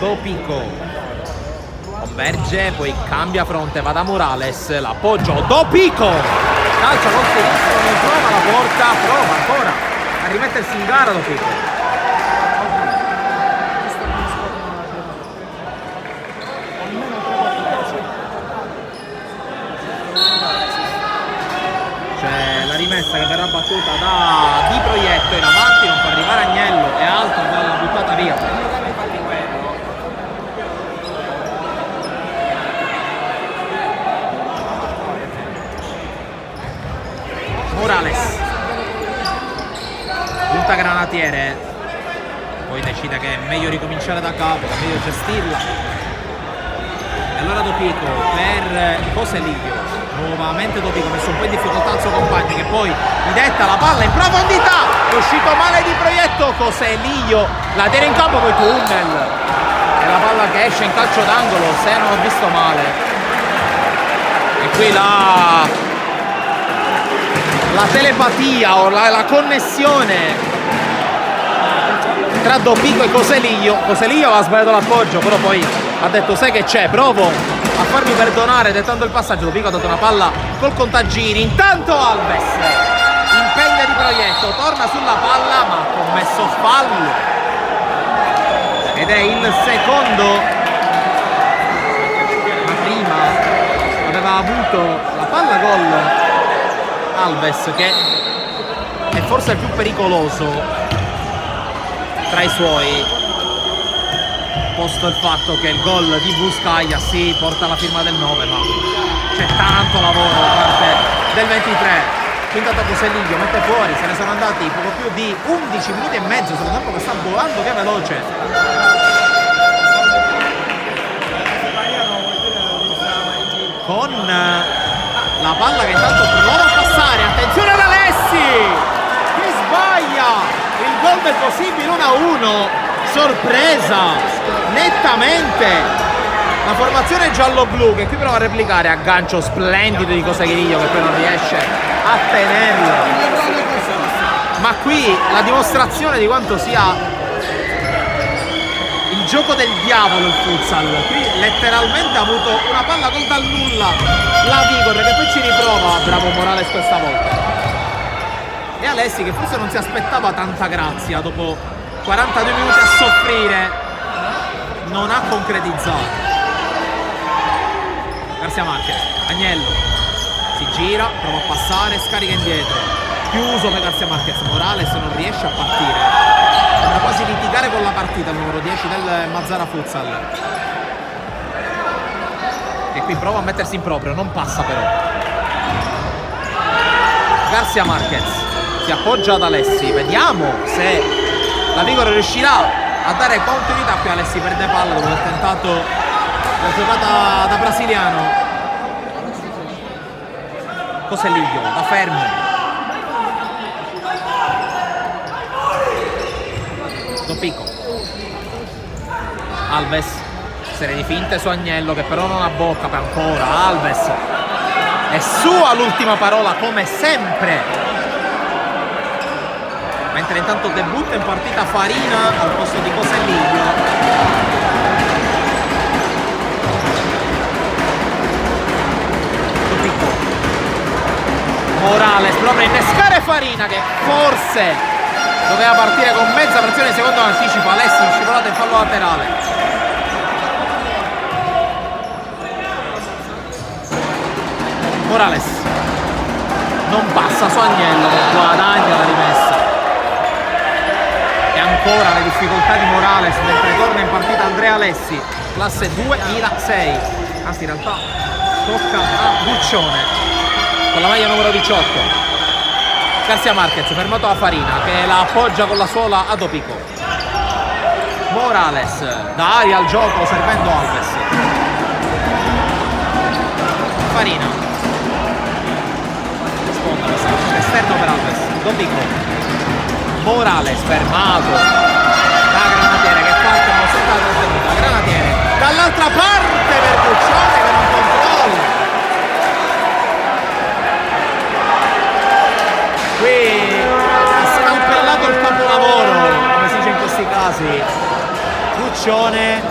Dopico Verge, poi cambia fronte, va da Morales, l'appoggio, Dopico, calcia col sinistro, non trova la porta, prova ancora a rimettersi in gara Dopico. C'è la rimessa che verrà battuta da Di Proietto in avanti, non fa arrivare Agnello, è alto, palla buttata via. Morales punta Granatiere, poi decide che è meglio ricominciare da capo, è meglio gestirla, e allora Dopico per Coseliglio, nuovamente Dopico messo un po' in difficoltà al suo compagno che poi gli detta la palla in profondità, è uscito male Di Proietto, Coseliglio la tiene in campo, poi tunnel e la palla che esce in calcio d'angolo, se non ho visto male, e qui la telepatia o la connessione tra Dopico e Coseliglio. Coseliglio aveva sbagliato l'appoggio, però poi ha detto sai che c'è, provo a farmi perdonare dettando il passaggio. Dopico ha dato una palla col Contagini, intanto Alves impegna Di Proietto, torna sulla palla ma ha commesso fallo ed è il secondo, ma prima aveva avuto la palla gol Alves, che è forse il più pericoloso tra i suoi, posto il fatto che il gol di Buscaglia sì porta la firma del 9, ma c'è tanto lavoro da parte del 23. Intanto Coseliglio mette fuori, se ne sono andati poco più di 11 minuti e mezzo, secondo tempo che sta volando, che veloce. Con la palla che intanto prova a passare, attenzione ad Alessi che sbaglia il gol del possibile 1-1, sorpresa nettamente la formazione giallo-blu che qui prova a replicare, aggancio splendido di Coseliglio che poi non riesce a tenerla, ma qui la dimostrazione di quanto sia il gioco del diavolo il futsal. Qui letteralmente ha avuto una palla gol dal nulla la Vigor che poi ci riprova, bravo Morales questa volta, e Alessi che forse non si aspettava tanta grazia dopo 42 minuti a soffrire non ha concretizzato. Garcia Marquez, Agnello si gira, prova a passare, scarica indietro, chiuso per Garcia Marquez, Morales non riesce a partire, sembra quasi litigare con la partita il numero 10 del Mazara Futsal, che qui prova a mettersi in proprio, non passa però. Garcia Marquez si appoggia ad Alessi, vediamo se la Vigor riuscirà a dare continuità. Qui Alessi perde palla dopo aver tentato la giocata da brasiliano. Coseliglio da fermo, Dopico, Alves, serie di finte su Agnello che però non abbocca, per ancora Alves, è sua l'ultima parola come sempre, mentre intanto debutta in partita Farina al posto di Coseliglio. Dopico, Morales prova a innescare Farina che forse doveva partire con mezza frazione di secondo, anticipa Alessi, scivolato in fallo laterale. Morales non passa su Agnello che guadagna la rimessa, e ancora le difficoltà di Morales mentre torna in partita Andrea Alessi, classe 2006, anzi in realtà tocca a Guccione con la maglia numero 18. Garcia Marquez fermato a Farina che la appoggia con la suola a Dopico. Morales da aria al gioco servendo Alves. Farina risponde esterno per Alves. Dopico, Morales fermato da Granatiere che parte una mossa trattenuta. Granatiere dall'altra parte per Guccione che non controlla. Qui ha scalpellato il capolavoro, come si dice in questi casi, Guccione,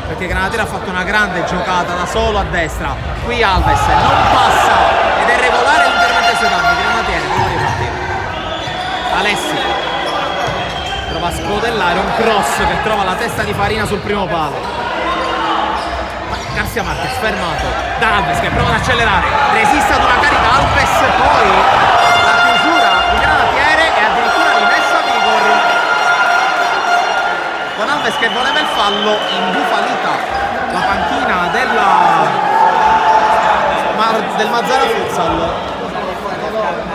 perché Granatieri ha fatto una grande giocata da solo a destra. Qui Alves non passa ed è regolare l'intervento ai suoi danni. Granatieri prova a ripartire. Alessi prova a scodellare un cross che trova la testa di Farina sul primo palo. Garcia Marquez fermato da Alves che prova ad accelerare, resiste ad una carica Alves, poi la chiusura di Granatieri e addirittura rimessa a Vigor con Alves che voleva il fallo. Imbufalita la panchina del Mazzara Futsal,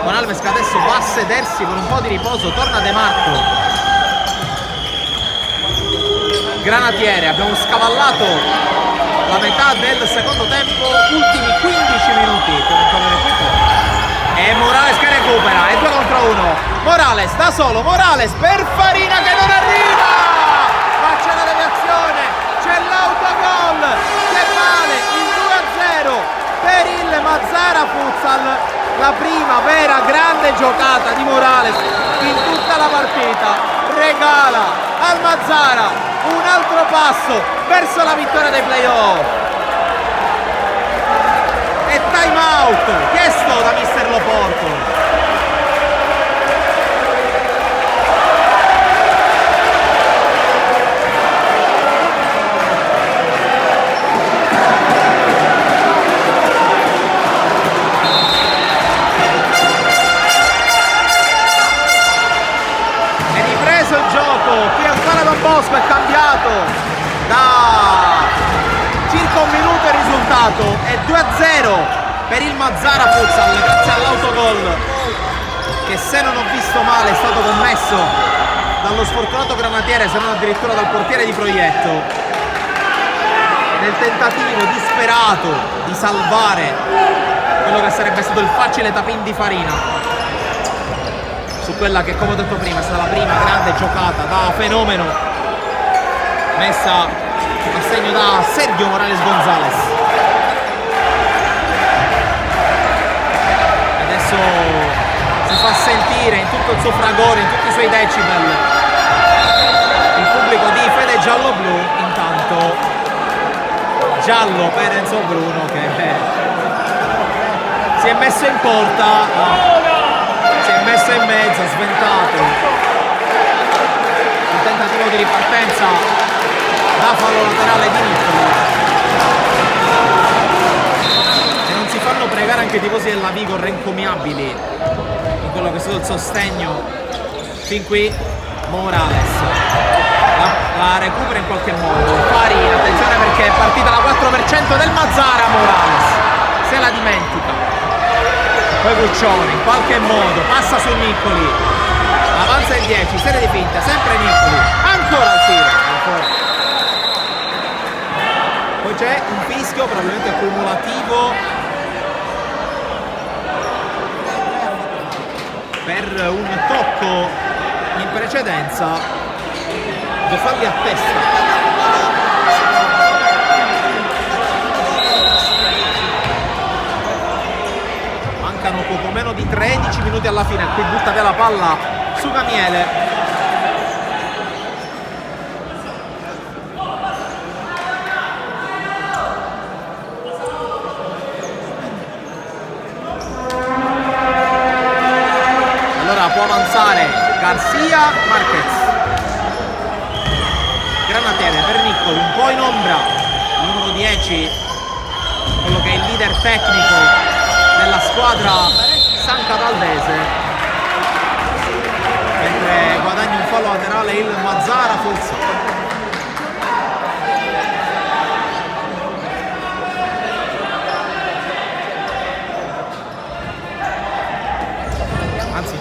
con Alves che adesso va a sedersi con un po' di riposo. Torna De Marco. Granatieri, abbiamo scavallato la metà del secondo tempo, ultimi 15 minuti per il e Morales che recupera, è 2 contro 1. Morales da solo, Morales per Farina che non arriva, ma c'è la deviazione, c'è l'autogol che vale il 2-0 per il Mazzara Futsal. La prima vera grande giocata di Morales in tutta la partita, regala al Mazzara un altro passo verso la vittoria dei playoff. E time out chiesto da mister Loporto. Bosco è cambiato da circa un minuto, il risultato è 2-0 per il Mazzara Futsal grazie all'autogol che, se non ho visto male, è stato commesso dallo sfortunato Granatiere, se non addirittura dal portiere di Proietto, nel tentativo disperato di salvare quello che sarebbe stato il facile tap-in di Farina su quella che, come ho detto prima, è stata la prima grande giocata da fenomeno messa a segno da Sergio Morales Gonzalez. Adesso si fa sentire in tutto il suo fragore, in tutti i suoi decibel, il pubblico di Fede Giallo-Blu. Intanto giallo per Enzo Bruno che si è messo in porta, si è messo in mezzo, ha sventato il tentativo di ripartenza da fallo laterale di Niccoli. E non si fanno pregare anche i tifosi della Vigor, encomiabili in quello che è stato il sostegno fin qui. Morales la recupera in qualche modo. Farina, attenzione perché è partita la 4% del Mazzara. Morales se la dimentica, poi Guccione in qualche modo passa su Niccoli, avanza il 10, serie di finte, sempre Niccoli, ancora al tiro, ancora. Poi c'è un fischio probabilmente accumulativo per un tocco in precedenza, due falli a testa. Mancano poco meno di 13 minuti alla fine, qui butta via la palla su Camiele. Può avanzare Garcia Marquez. Granatieri per Niccoli, un po' in ombra il numero 10, quello che è il leader tecnico della squadra sancadaldese, mentre guadagna un fallo laterale il Mazzara Futsal.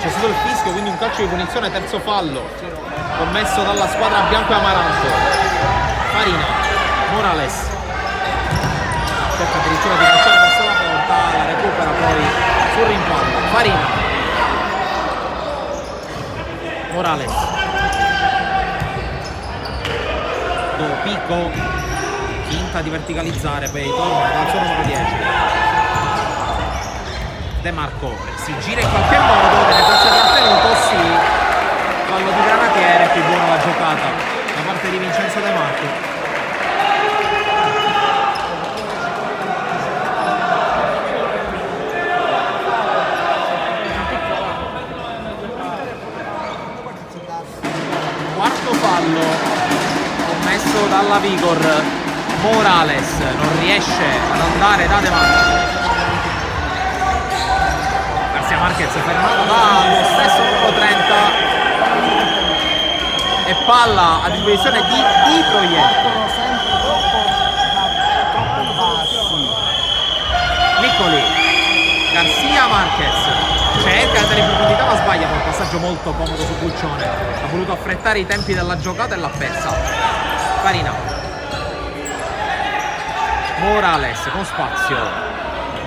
C'è stato il fischio, quindi un calcio di punizione, terzo fallo commesso dalla squadra bianco e amaranto. Farina, Morales cerca addirittura di calciare verso la porta, la recupera poi sul rimpallo. Farina, Morales, do picco, finta di verticalizzare, poi torna dal suo numero 10. De Marco si gira in qualche modo, deve essere trattenuto, sì, fallo di Granatieri, più buona la giocata da parte di Vincenzo De Marco. fermato dalla Vigor. Morales non riesce ad andare da De Marco. Garcia Marquez fermato dallo stesso numero 30 e palla a disposizione di Proietto. Niccoli, Garcia Marquez cerca di andare in profondità ma sbaglia con un passaggio molto comodo su Buccione. Ha voluto affrettare i tempi della giocata e l'ha persa. Farina, Morales con spazio,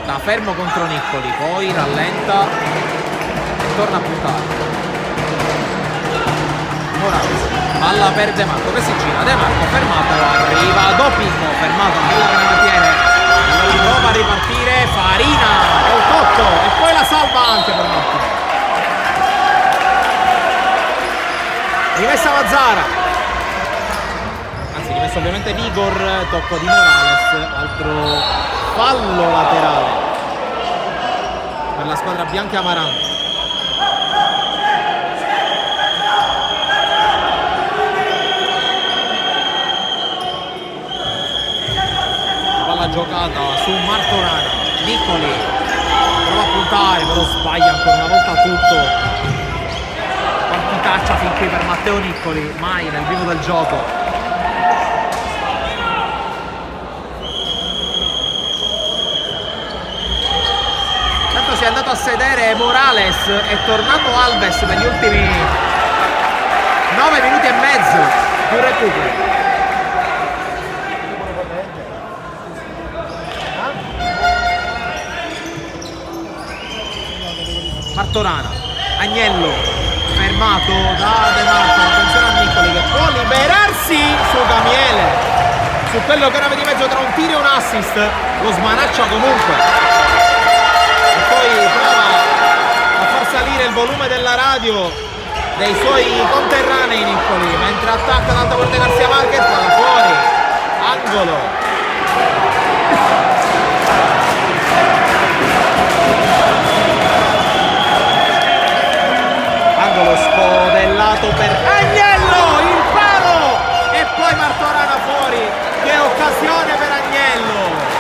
da fermo contro Niccoli, poi rallenta e torna a puntare. Morales, palla per De Marco che si gira, De Marco fermato, arriva Dopico, fermato dalla granatiere, prova a ripartire, Farina col cotto e poi la salva anche per Martino. Rimessa Mazzara, anzi rimessa ovviamente Vigor, tocco di Morales, altro fallo laterale per la squadra bianca Amarante. Palla giocata su Martorana, Niccoli prova a puntare però sbaglia ancora una volta tutto. Partitaccia fin qui per Matteo Niccoli, mai nel vivo del gioco. Si è andato a sedere Morales, è tornato Alves per gli ultimi 9 minuti e mezzo più recupero. Martorana, Agnello fermato da De Marco, attenzione a Niccoli che può liberarsi su Damiele, su quello che era di mezzo tra un tiro e un assist, lo smanaccia comunque. Poi prova a far salire il volume della radio dei suoi conterranei Niccoli, mentre attacca l'alta porta Garcia Marquez, palla fuori, angolo. Angolo scodellato per Agnello, il palo e poi Martorana fuori, che occasione per Agnello.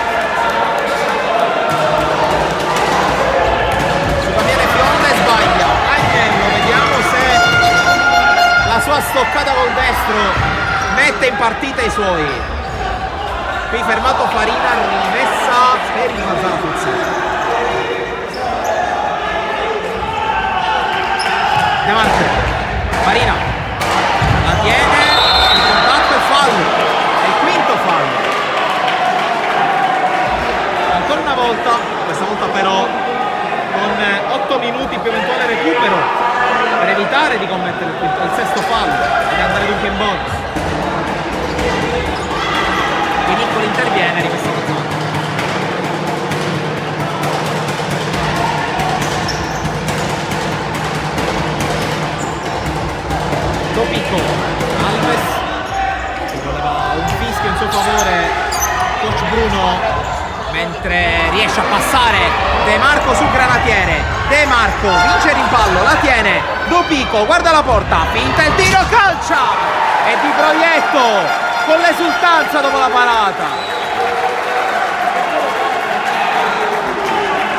Sbaglia Agnello, vediamo se la sua stoccata col destro mette in partita i suoi. Qui fermato Farina, rimessa per il Mazzara Fuzzi. De Marco, Farina la tiene, il contatto e fallo, è il quinto fallo. Ancora una volta, questa volta però con 8 minuti più eventuale recupero per evitare di commettere il sesto fallo e di andare dunque in bonus. Qui Niccoli interviene, rimessa Mazzara. Dopico, Alves che voleva un fischio in suo favore, coach Bruno, mentre riesce a passare De Marco su Granatiere. De Marco vince il rimpallo, la tiene, Dopico guarda la porta, finta il tiro, calcia e Di Proietto con l'esultanza dopo la parata,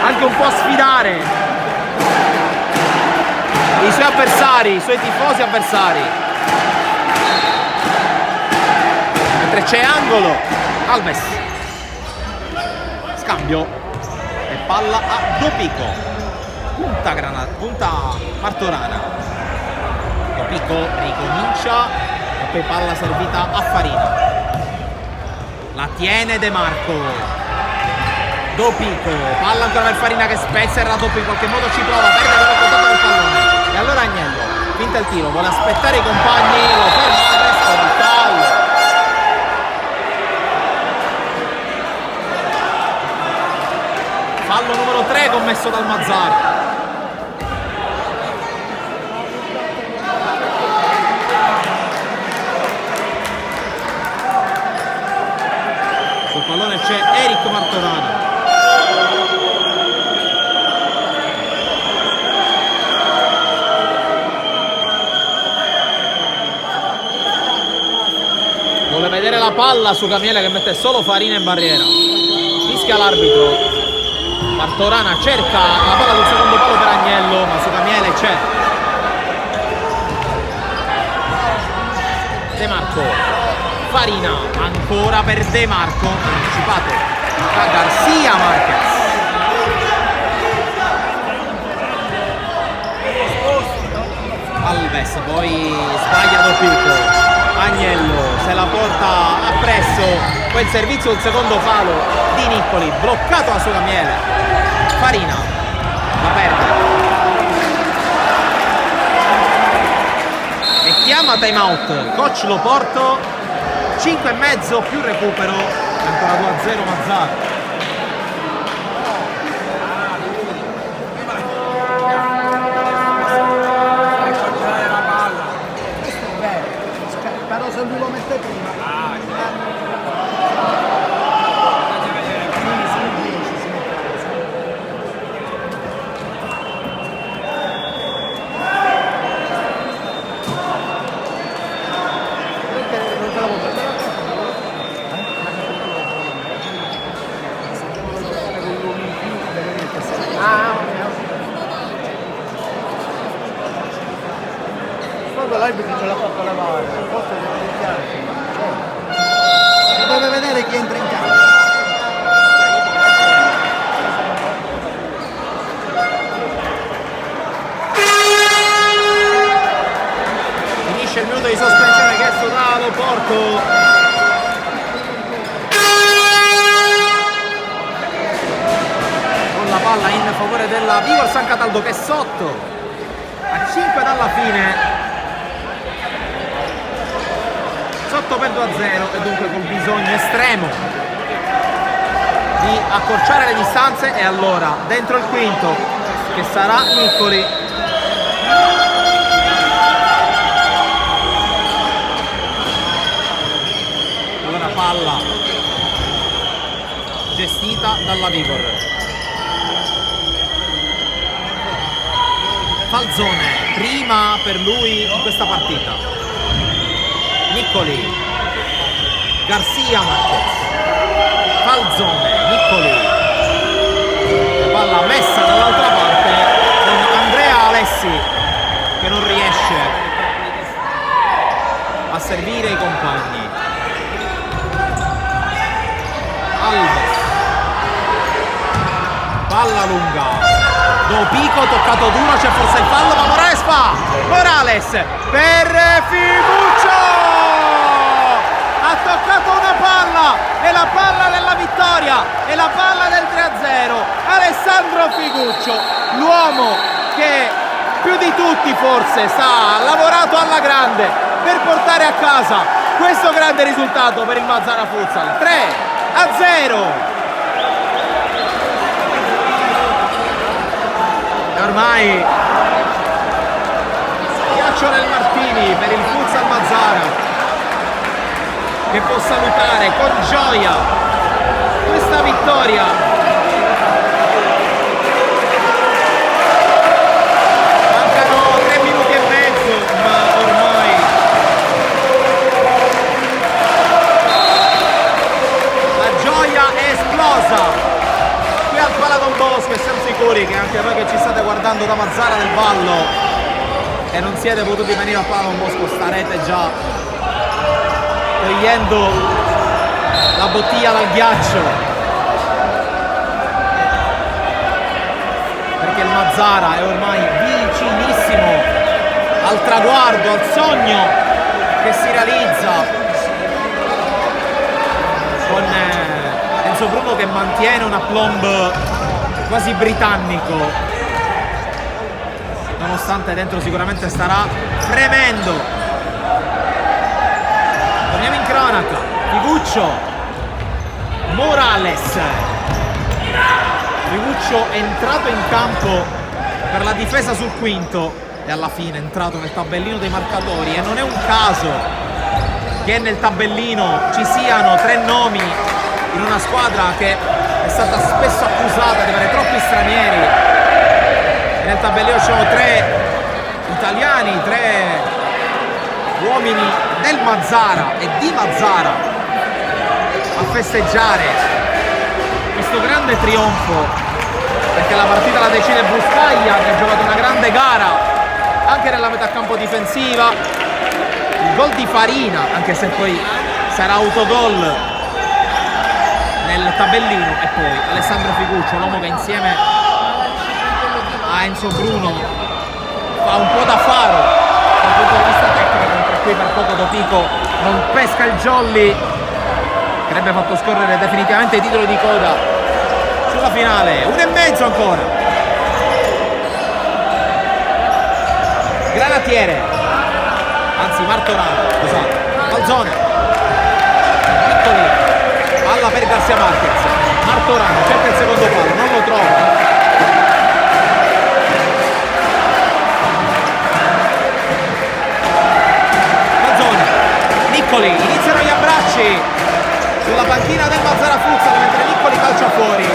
anche un po' a sfidare i suoi avversari, i suoi tifosi avversari, mentre c'è angolo. Alves, scambio e palla a Dopico, punta Martorana, Dopico ricomincia e poi palla servita a Farina, la tiene De Marco, Dopico, palla ancora per Farina che spezza il raddoppio, in qualche modo ci prova, perde però il contatto del pallone e allora Agnello finta il tiro, vuole aspettare i compagni, lo ferma Alves con il fallo. Fallo numero 3 commesso dal Mazzara. Sul pallone c'è Eric Martorana. Vuole vedere vedere la palla su Camiele che mette solo Farina in barriera. Fischia l'arbitro. Martorana cerca la palla sul secondo palo per Agnello, ma su Camiele c'è De Marco. Farina ancora per De Marco, anticipato da Garcia Marquez. Alves poi sbaglia Dopico. Agnello se la porta appresso, poi il servizio sul secondo palo di Niccoli, bloccato da Sugamiele. Farina la perde e chiama time out. Coach Loporto, 5,5 più recupero, ancora 2-0 Mazzara. Se lui lo mette prima. L'arbitro ce l'ha fatto levare, forse deve iniziare. Deve vedere chi entra in campo. Finisce il minuto di sospensione chiesto da Loporto. Con la palla in favore della Vigor San Cataldo che è sotto a 5 dalla fine. Sotto per 2-0 e dunque col bisogno estremo di accorciare le distanze. E allora dentro il quinto che sarà Niccoli. Allora palla gestita dalla Vigor. Falzone, prima per lui in questa partita. Niccoli, Garcia Marquez, Falzone, Niccoli, la palla messa dall'altra parte con Andrea Alessi che non riesce a servire i compagni. Alves, palla lunga, Dopico toccato duro, c'è forse il fallo ma Morales fa, Morales per Figuccio. Ha toccato una palla, è la palla della vittoria, è la palla del 3-0. Alessandro Figuccio, l'uomo che più di tutti forse ha lavorato alla grande per portare a casa questo grande risultato per il Mazzara Futsal. 3-0. E ormai ghiaccio nel Martini per il Futsal Mazzara, che può salutare con gioia questa vittoria. Mancano 3 minuti e mezzo, ma ormai la gioia è esplosa qui al Pala Don Bosco e siamo sicuri che anche voi che ci state guardando da Mazzara del Vallo e non siete potuti venire al Pala Don Bosco starete già togliendo la bottiglia dal ghiaccio, perché il Mazzara è ormai vicinissimo al traguardo, al sogno che si realizza con Enzo Bruno che mantiene un aplomb quasi britannico, nonostante dentro sicuramente starà fremendo. Torniamo in cronaca. Figuccio, Morales. Figuccio è entrato in campo per la difesa sul quinto e alla fine è entrato nel tabellino dei marcatori e non è un caso che nel tabellino ci siano 3 nomi in una squadra che è stata spesso accusata di avere troppi stranieri e nel tabellino ci sono 3 italiani, 3 uomini del Mazzara e di Mazzara a festeggiare questo grande trionfo, perché la partita la decide Buscaglia, che ha giocato una grande gara anche nella metà campo difensiva. Il gol di Farina, anche se poi sarà autogol nel tabellino, e poi Alessandro Figuccio, l'uomo che insieme a Enzo Bruno fa un po' da faro dal punto di vista tecnico, mentre qui per poco Dopico non pesca il jolly che avrebbe fatto scorrere definitivamente i titoli di coda sulla finale. 1,5 ancora. Granatiere, anzi Martorano, scusate, Falzone, Piccoli, palla per Garcia Marquez, Martorano cerca il secondo palo, non lo trova. Niccoli, iniziano gli abbracci sulla panchina del Mazzara Futsal, mentre Niccoli calcia fuori.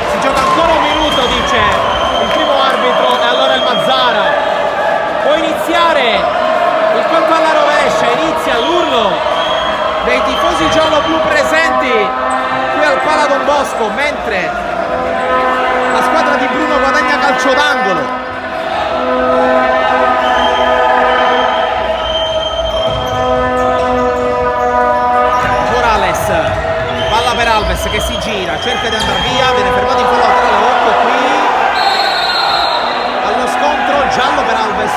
Si gioca ancora un minuto, dice il primo arbitro, e allora il Mazzara può iniziare il colpo alla rovescia. Inizia l'urlo dei tifosi giallo-blu presenti qui al Pala Don Bosco, mentre la squadra di Bruno guadagna calcio d'angolo. Palla per Alves che si gira, cerca di andare via, viene fermato in fallo laterale 8 qui. Allo scontro, giallo per Alves.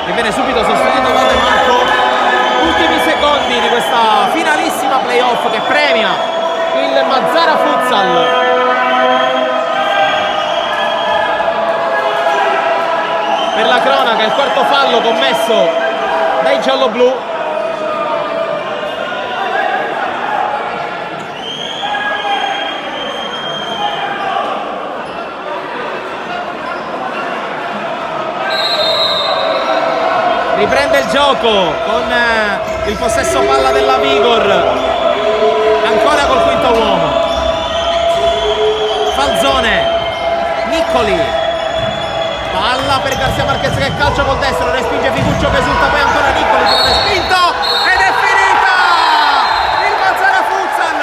E viene subito sostituito da De Marco. Ultimi secondi di questa finalissima playoff che premia il Mazzara Futsal. Per la cronaca, il quarto fallo commesso dai gialloblu. Riprende il gioco con il possesso palla della Vigor, ancora col quinto uomo. Falzone, Niccoli. Palla per Garcia Marquez che calcia col destro, respinge Figuccio che esulta, poi ancora Niccoli che non è spinto, ed è finita! Il Mazzara Futsal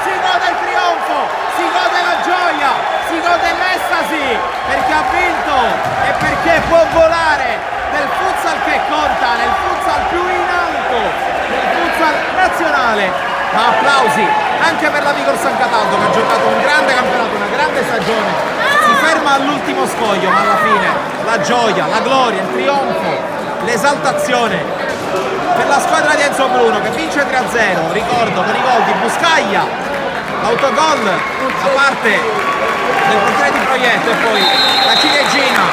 si gode il trionfo, si gode la gioia, si gode l'estasi, perché ha vinto e perché può volare nel futsal che conta, nel futsal più in alto, nel futsal nazionale. Ma applausi anche per la Vigor San Cataldo, che ha giocato un grande campionato, una grande stagione. Si ferma all'ultimo scoglio, ma alla fine la gioia, la gloria, il trionfo, l'esaltazione per la squadra di Enzo Bruno, che vince 3-0, ricordo, con i gol di Buscaglia, l'autogol da parte del portiere di Proietto e poi la ciliegina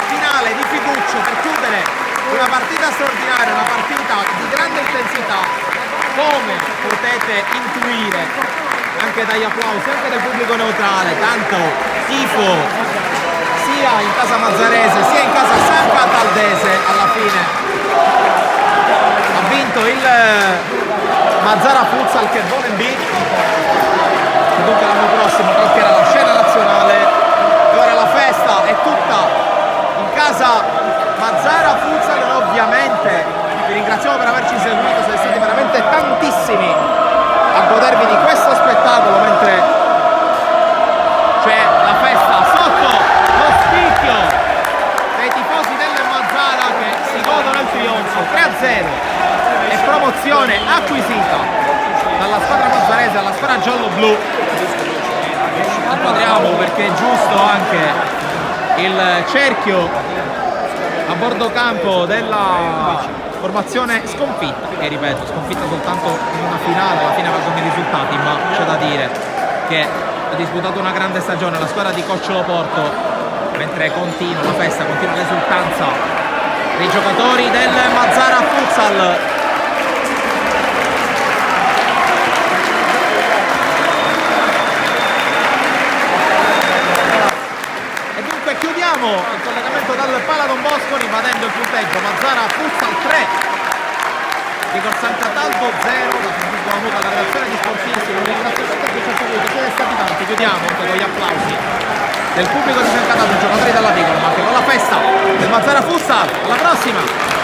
finale di Figuccio per chiudere una partita straordinaria, una partita di grande intensità, come potete intuire anche dagli applausi, anche del pubblico neutrale, tanto tifo sia in casa mazzarese sia in casa san cataldese. Alla fine ha vinto il Mazzara Futsal, che è buon B, e dunque l'anno prossimo toccherà la scena nazionale. E ora la festa è tutta in casa Mazzara Futsal, e ovviamente vi ringraziamo per averci seguito, siete stati veramente tantissimi a godervi di questo spettacolo, mentre c'è la festa sotto lo spicchio dei tifosi del Mazzara che si godono il trionfo 3-0 e promozione acquisita dalla squadra mazzarese alla squadra giallo-blu. Inquadriamo perché è giusto anche il cerchio a bordo campo della formazione sconfitta, che ripeto, sconfitta soltanto in una finale, alla fine valgono i risultati, ma c'è da dire che ha disputato una grande stagione la squadra di Coach Loporto, mentre continua la festa, continua l'esultanza dei giocatori del Mazzara Futsal. E dunque chiudiamo il collegamento dal Pala Don Bosco ribadendo il punteggio: Mazzara Futsal 3, Vigor San Cataldo 0. Da Francisco Mamuca alla redazione di Sportisti, un ringraziamento che ci ha saputo, siete stati tanti. Chiudiamo con gli applausi del pubblico di San Cataldo, giocatori della Pigola, ma anche con la festa del Mazzara Futsal. Alla prossima!